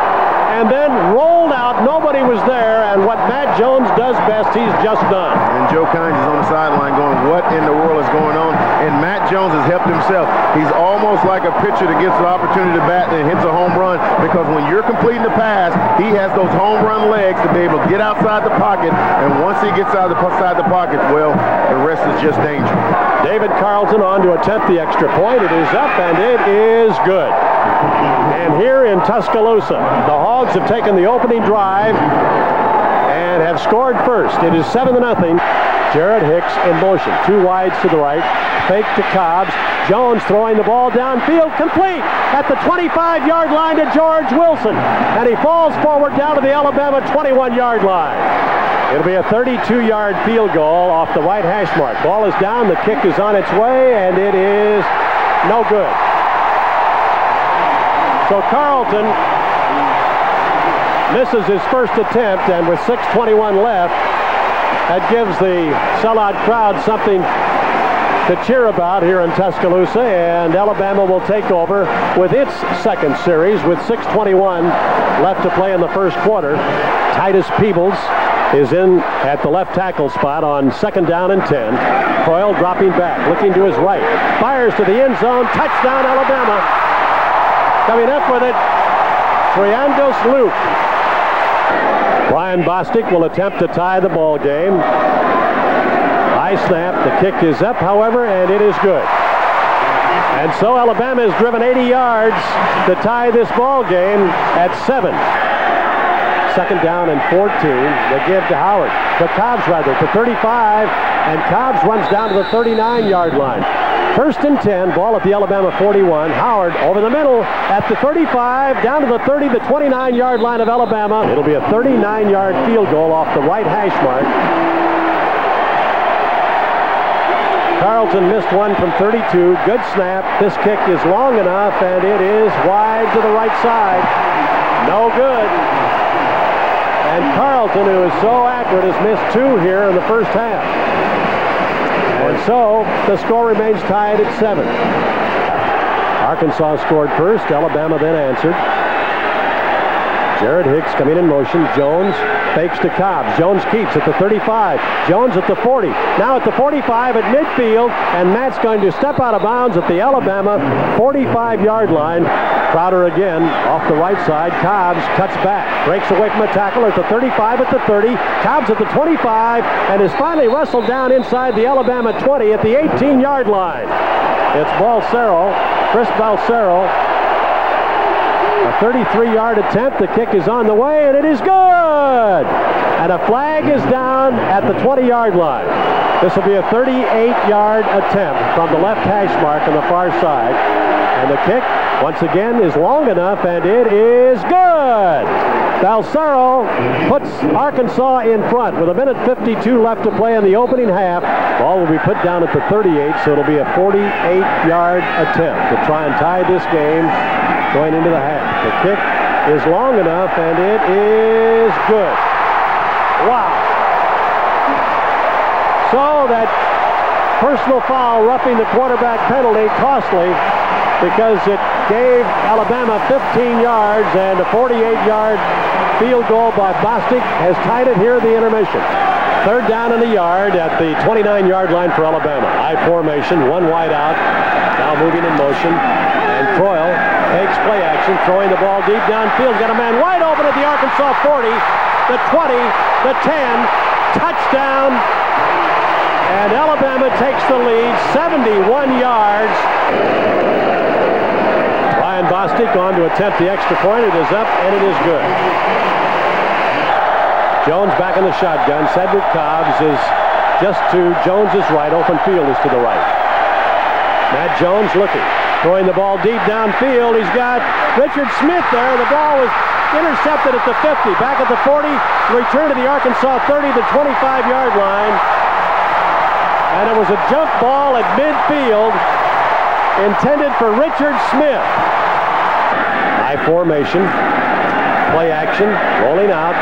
and then rolled out. Nobody was there, and what Matt Jones does best, he's just done.
And Joe Kynes is on the sideline going, what in the world is going on? And Matt Jones has helped himself. He's almost like a pitcher that gets the opportunity to bat and hits a home run, because when you're completing the pass, he has those home run legs to be able to get outside the pocket, and once he gets outside the pocket, well, the rest is just danger.
David Carlton on to attempt the extra point. It is up, and it is good. And here in Tuscaloosa, the Hogs have taken the opening drive and have scored first. It is 7-0. Jared Hicks in motion. 2 wides to the right. Fake to Cobbs. Jones throwing the ball downfield, complete at the 25-yard line to George Wilson. And he falls forward down to the Alabama 21-yard line. It'll be a 32-yard field goal off the right hash mark. Ball is down. The kick is on its way, and it is no good. So Carlton misses his first attempt, and with 6:21 left, that gives the sellout crowd something to cheer about here in Tuscaloosa, and Alabama will take over with its second series with 6:21 left to play in the first quarter. Titus Peebles is in at the left tackle spot on 2nd down and 10. Coyle dropping back, looking to his right, fires to the end zone, touchdown Alabama. Coming up with it, Triandos Luke. Brian Bostic will attempt to tie the ball game. High snap, the kick is up, however, and it is good. And so Alabama has driven 80 yards to tie this ball game at 7. 2nd down and 14. They give to Howard, to Cobbs rather, to 35, and Cobbs runs down to the 39-yard line. 1st and 10, ball at the Alabama 41. Howard over the middle at the 35, down to the 30, the 29-yard line of Alabama. It'll be a 39-yard field goal off the right hash mark. Carlton missed one from 32. Good snap. This kick is long enough, and it is wide to the right side. No good. And Carlton, who is so accurate, has missed 2 here in the first half. And so the score remains tied at 7. Arkansas scored first. Alabama then answered. Jared Hicks coming in motion. Jones fakes to Cobbs. Jones keeps at the 35. Jones at the 40. Now at the 45 at midfield. And Matt's going to step out of bounds at the Alabama 45-yard line. Crowder again off the right side. Cobbs cuts back. Breaks away from a tackle at the 35, at the 30. Cobbs at the 25. And is finally wrestled down inside the Alabama 20 at the 18-yard line. It's Balsero. Chris Balsero. A 33-yard attempt. The kick is on the way, and it is good. And a flag is down at the 20-yard line. This will be a 38-yard attempt from the left hash mark on the far side. And the kick, once again, is long enough, and it is good. Balsero puts Arkansas in front with 1:52 left to play in the opening half. Ball will be put down at the 38, so it'll be a 48-yard attempt to try and tie this game going into the half. The kick is long enough, and it is good. Wow. So that personal foul, roughing the quarterback penalty, costly, because it gave Alabama 15 yards, and a 48-yard field goal by Bostic has tied it here at the intermission. 3rd down in the yard at the 29-yard line for Alabama. I formation, 1 wide out, now moving in motion, and Croyle takes play action, throwing the ball deep downfield. Got a man wide open at the Arkansas 40, the 20, the 10, touchdown, and Alabama takes the lead, 71 yards. Brian Bostic on to attempt the extra point. It is up, and it is good. Jones back in the shotgun. Cedric Cobbs is just to Jones's right. Open field is to the right. Matt Jones looking. Throwing the ball deep downfield. He's got Richard Smith there. The ball was intercepted at the 50. Back at the 40. Return to the Arkansas 30, the 25-yard line. And it was a jump ball at midfield intended for Richard Smith. High formation. Play action. Rolling out.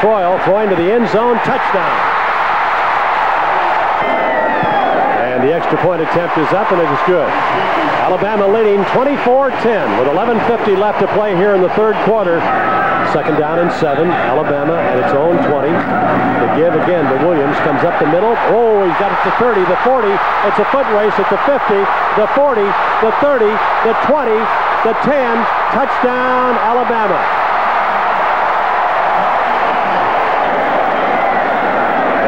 Troyle throwing to the end zone. Touchdown. And the extra point attempt is up, and it is good. Alabama leading 24-10 with 11:50 left to play here in the third quarter. Second down and 7. Alabama at its own 20. The give again to Williams. Comes up the middle. Oh, he's got it to 30, the 40. It's a foot race at the 50, the 40, the 30, the 20, the 10. Touchdown, Alabama.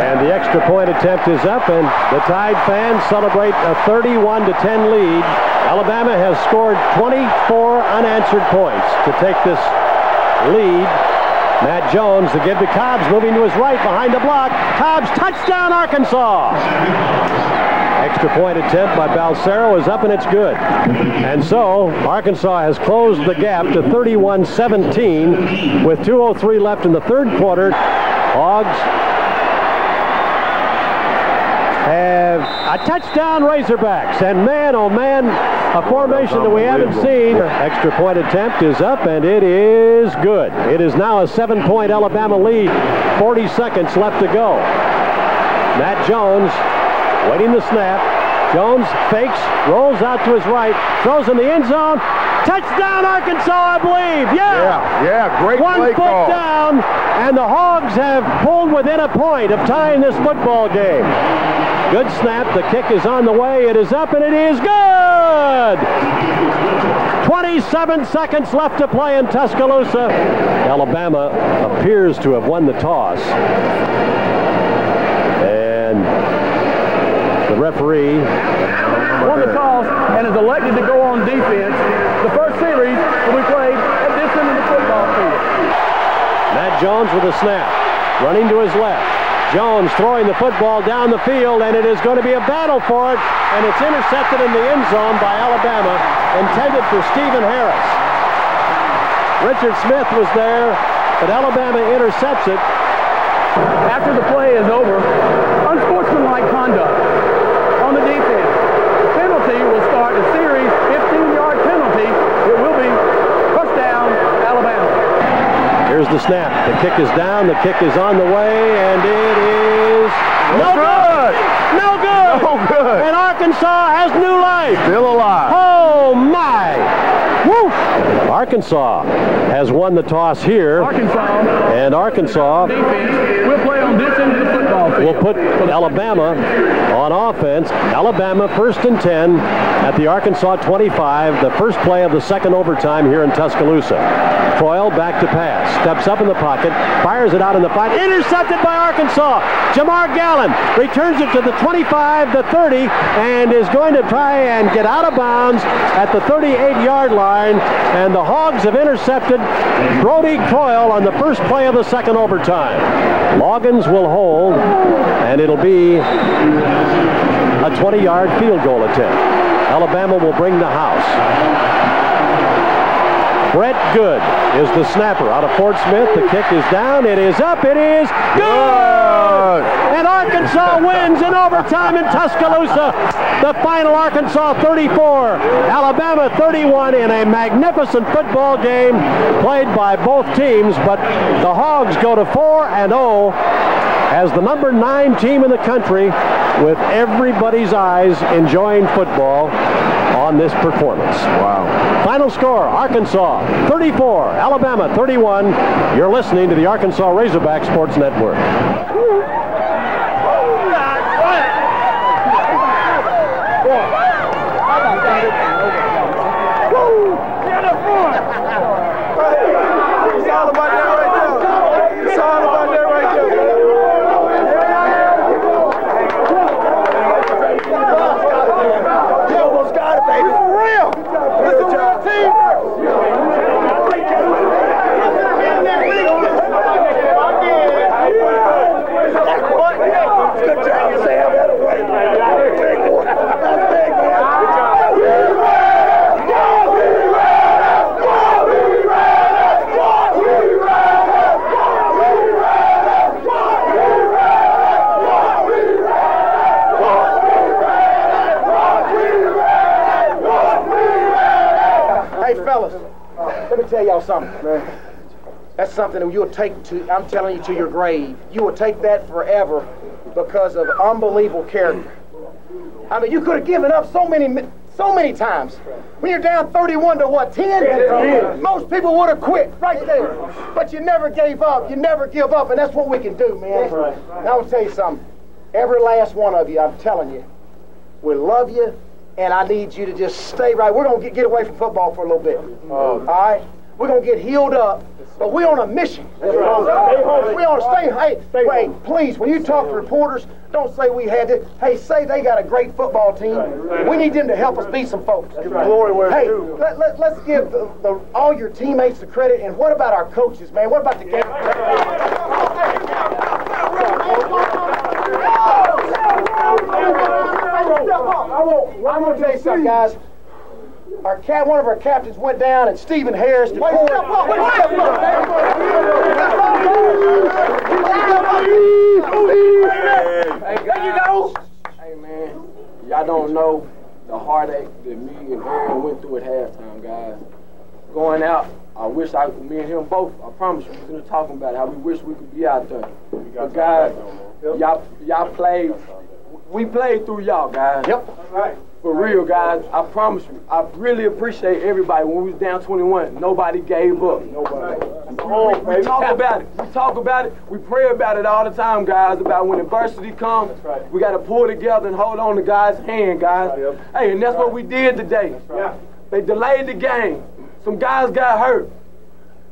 And the extra point attempt is up, and the Tide fans celebrate a 31-10 lead. Alabama has scored 24 unanswered points to take this lead. Matt Jones, the give to Cobbs, moving to his right behind the block. Cobbs, touchdown, Arkansas! Extra point attempt by Balsero is up, and it's good. And so Arkansas has closed the gap to 31-17 with 2:03 left in the third quarter. Hogs have a touchdown, Razorbacks, and man, oh man, a formation that we haven't seen. Extra point attempt is up, and it is good. It is now a 7-point Alabama lead. 40 seconds left to go. Matt Jones waiting the snap. Jones fakes, rolls out to his right, throws in the end zone. Touchdown, Arkansas, I believe.
Yeah, great
One
play
foot
call.
down, and the Hogs have pulled within a point of tying this football game. Good snap. The kick is on the way. It is up, and it is good. 27 seconds left to play in Tuscaloosa. Alabama appears to have won the toss. And the referee
won the toss and is elected to go on defense. The first series will be played at this end of the football field.
Matt Jones with a snap. Running to his left. Jones throwing the football down the field, and it is going to be a battle for it, and it's intercepted in the end zone by Alabama, intended for Stephen Harris. Richard Smith was there, but Alabama intercepts it.
After the play is over, unsportsmanlike conduct on the defense. The penalty will start a series 15-yard penalty. It will be first down, Alabama.
Here's the snap. The kick is down. The kick is on the way, and it is no good. No good.
No good.
And Arkansas has new life.
Still alive.
Oh my! Woo! Arkansas has won the toss here. And Arkansas
defense will play on this end of the football field.
Will put Alabama on offense. Alabama 1st and 10 at the Arkansas 25. The first play of the second overtime here in Tuscaloosa. Troyle back to pass. Steps up in the pocket. Fires it out in the fight. Intercepted by Arkansas. Jamar Gallen returns it to the 25, the 30, and is going to try and get out of bounds at the 38-yard line. And the Hogs have intercepted Brody Troyle on the first play of the second overtime. Loggins will hold, and it'll be a 20-yard field goal attempt. Alabama will bring the house. Brett Good is the snapper out of Fort Smith. The kick is down. It is up. It is good! And Arkansas wins in overtime in Tuscaloosa. The final, Arkansas 34, Alabama 31 in a magnificent football game played by both teams. But the Hogs go to 4-0 as the number 9 team in the country, with everybody's eyes enjoying football on this performance.
Wow.
Final score, Arkansas 34, Alabama 31. You're listening to the Arkansas Razorback Sports Network.
It's all about that right there. It's all about that right there. You almost got it, baby. For real. It's a real team.
tell y'all something, man. That's something that you'll take to, I'm telling you, to your grave. You will take that forever because of unbelievable character. I mean, you could have given up so many times. When you're down 31 to what, 10? Most people would have quit right there. But you never gave up. You never give up, and that's what we can do, man. Now, I'll tell you something. Every last one of you, I'm telling you, we love you, and I need you to just stay right. We're going to get away from football for a little bit. All right? We're going to get healed up, but we're on a mission. We're on a stay. Hey, wait, please, when you talk to reporters, don't say we had to. Hey, say they got a great football team. We need them to help us beat some folks. Hey, let's give all your teammates the credit. And what about our coaches, man? What about the game? I'm going to tell you something, guys. One of our captains went down, and Stephen Harris. Step up!
There you go. Hey man, y'all don't know the heartache that me and Aaron went through at halftime, guys. Going out, I wish me and him both, I promise you, we were talking about how we wish we could be out there. But guys, y'all played. We played through y'all, guys. Yep. Right. For real, guys. I promise you. I really appreciate everybody. When we was down 21, nobody gave up. Nobody. We talk about it. We talk about it. We pray about it all the time, guys, about when adversity comes, we got to pull together and hold on to God's hand, guys. Hey, and that's what we did today. They delayed the game. Some guys got hurt.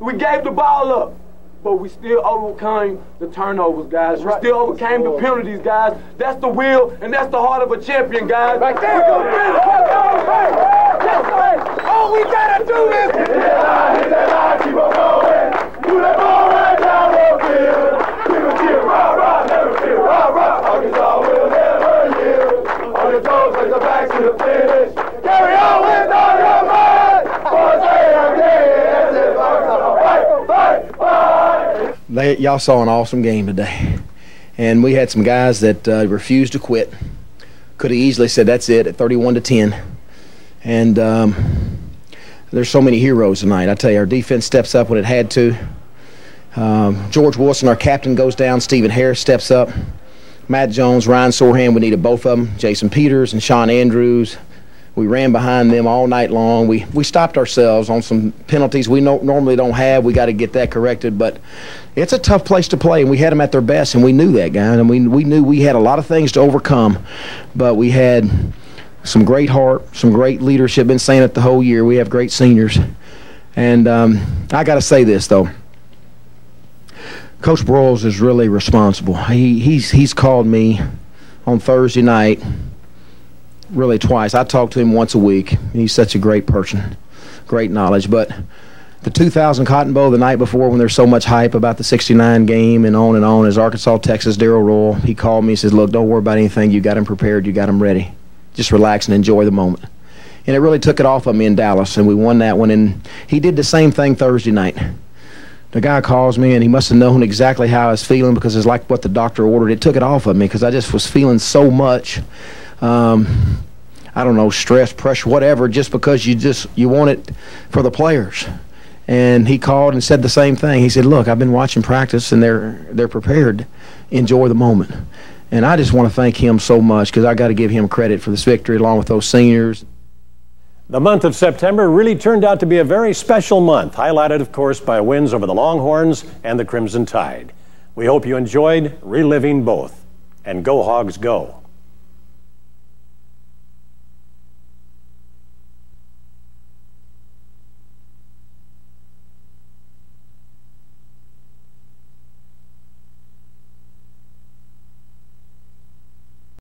We gave the ball up. But we still overcame the turnovers, guys. We still overcame the penalties, guys. That's the will and that's the heart of a champion, guys. Right there.
All we gotta do is hit that line, keep on going. Do that ball right down the field. Give a cheer, rah, rah, never feel, rah, rah. Arkansas will never yield. On your toes, take the back to the finish. Carry on with all your might. For say again, that's it, Arkansas. Fight, fight, fight.
Y'all saw an awesome game today, and we had some guys that refused to quit. Could have easily said that's it at 31 to 10, and there's so many heroes tonight. I tell you, our defense steps up when it had to. George Wilson, our captain, goes down. Stephen Harris steps up. Matt Jones, Ryan Sorehand, we needed both of them. Jason Peters and Sean Andrews. We ran behind them all night long. We stopped ourselves on some penalties we normally don't have. We got to get that corrected, but it's a tough place to play, and we had them at their best, and we knew that, guys. And we knew we had a lot of things to overcome, but we had some great heart, some great leadership. Been saying it the whole year. We have great seniors, and I got to say this though. Coach Broyles is really responsible. He's called me on Thursday night. Really twice. I talk to him once a week. He's such a great person, great knowledge. But the 2000 Cotton Bowl the night before, when there's so much hype about the 69 game and on, is Arkansas, Texas, Darryl Royal. He called me and says, look, don't worry about anything. You got him prepared. You got him ready. Just relax and enjoy the moment. And it really took it off of me in Dallas, and we won that one. And he did the same thing Thursday night. The guy calls me, and he must have known exactly how I was feeling because it's like what the doctor ordered. It took it off of me because I just was feeling so much. I don't know, stress, pressure, whatever, just because you want it for the players. And he called and said the same thing. He said, look, I've been watching practice, and they're prepared. Enjoy the moment. And I just want to thank him so much because I got to give him credit for this victory along with those seniors.
The month of September really turned out to be a very special month, highlighted, of course, by wins over the Longhorns and the Crimson Tide. We hope you enjoyed reliving both. And go Hogs, go.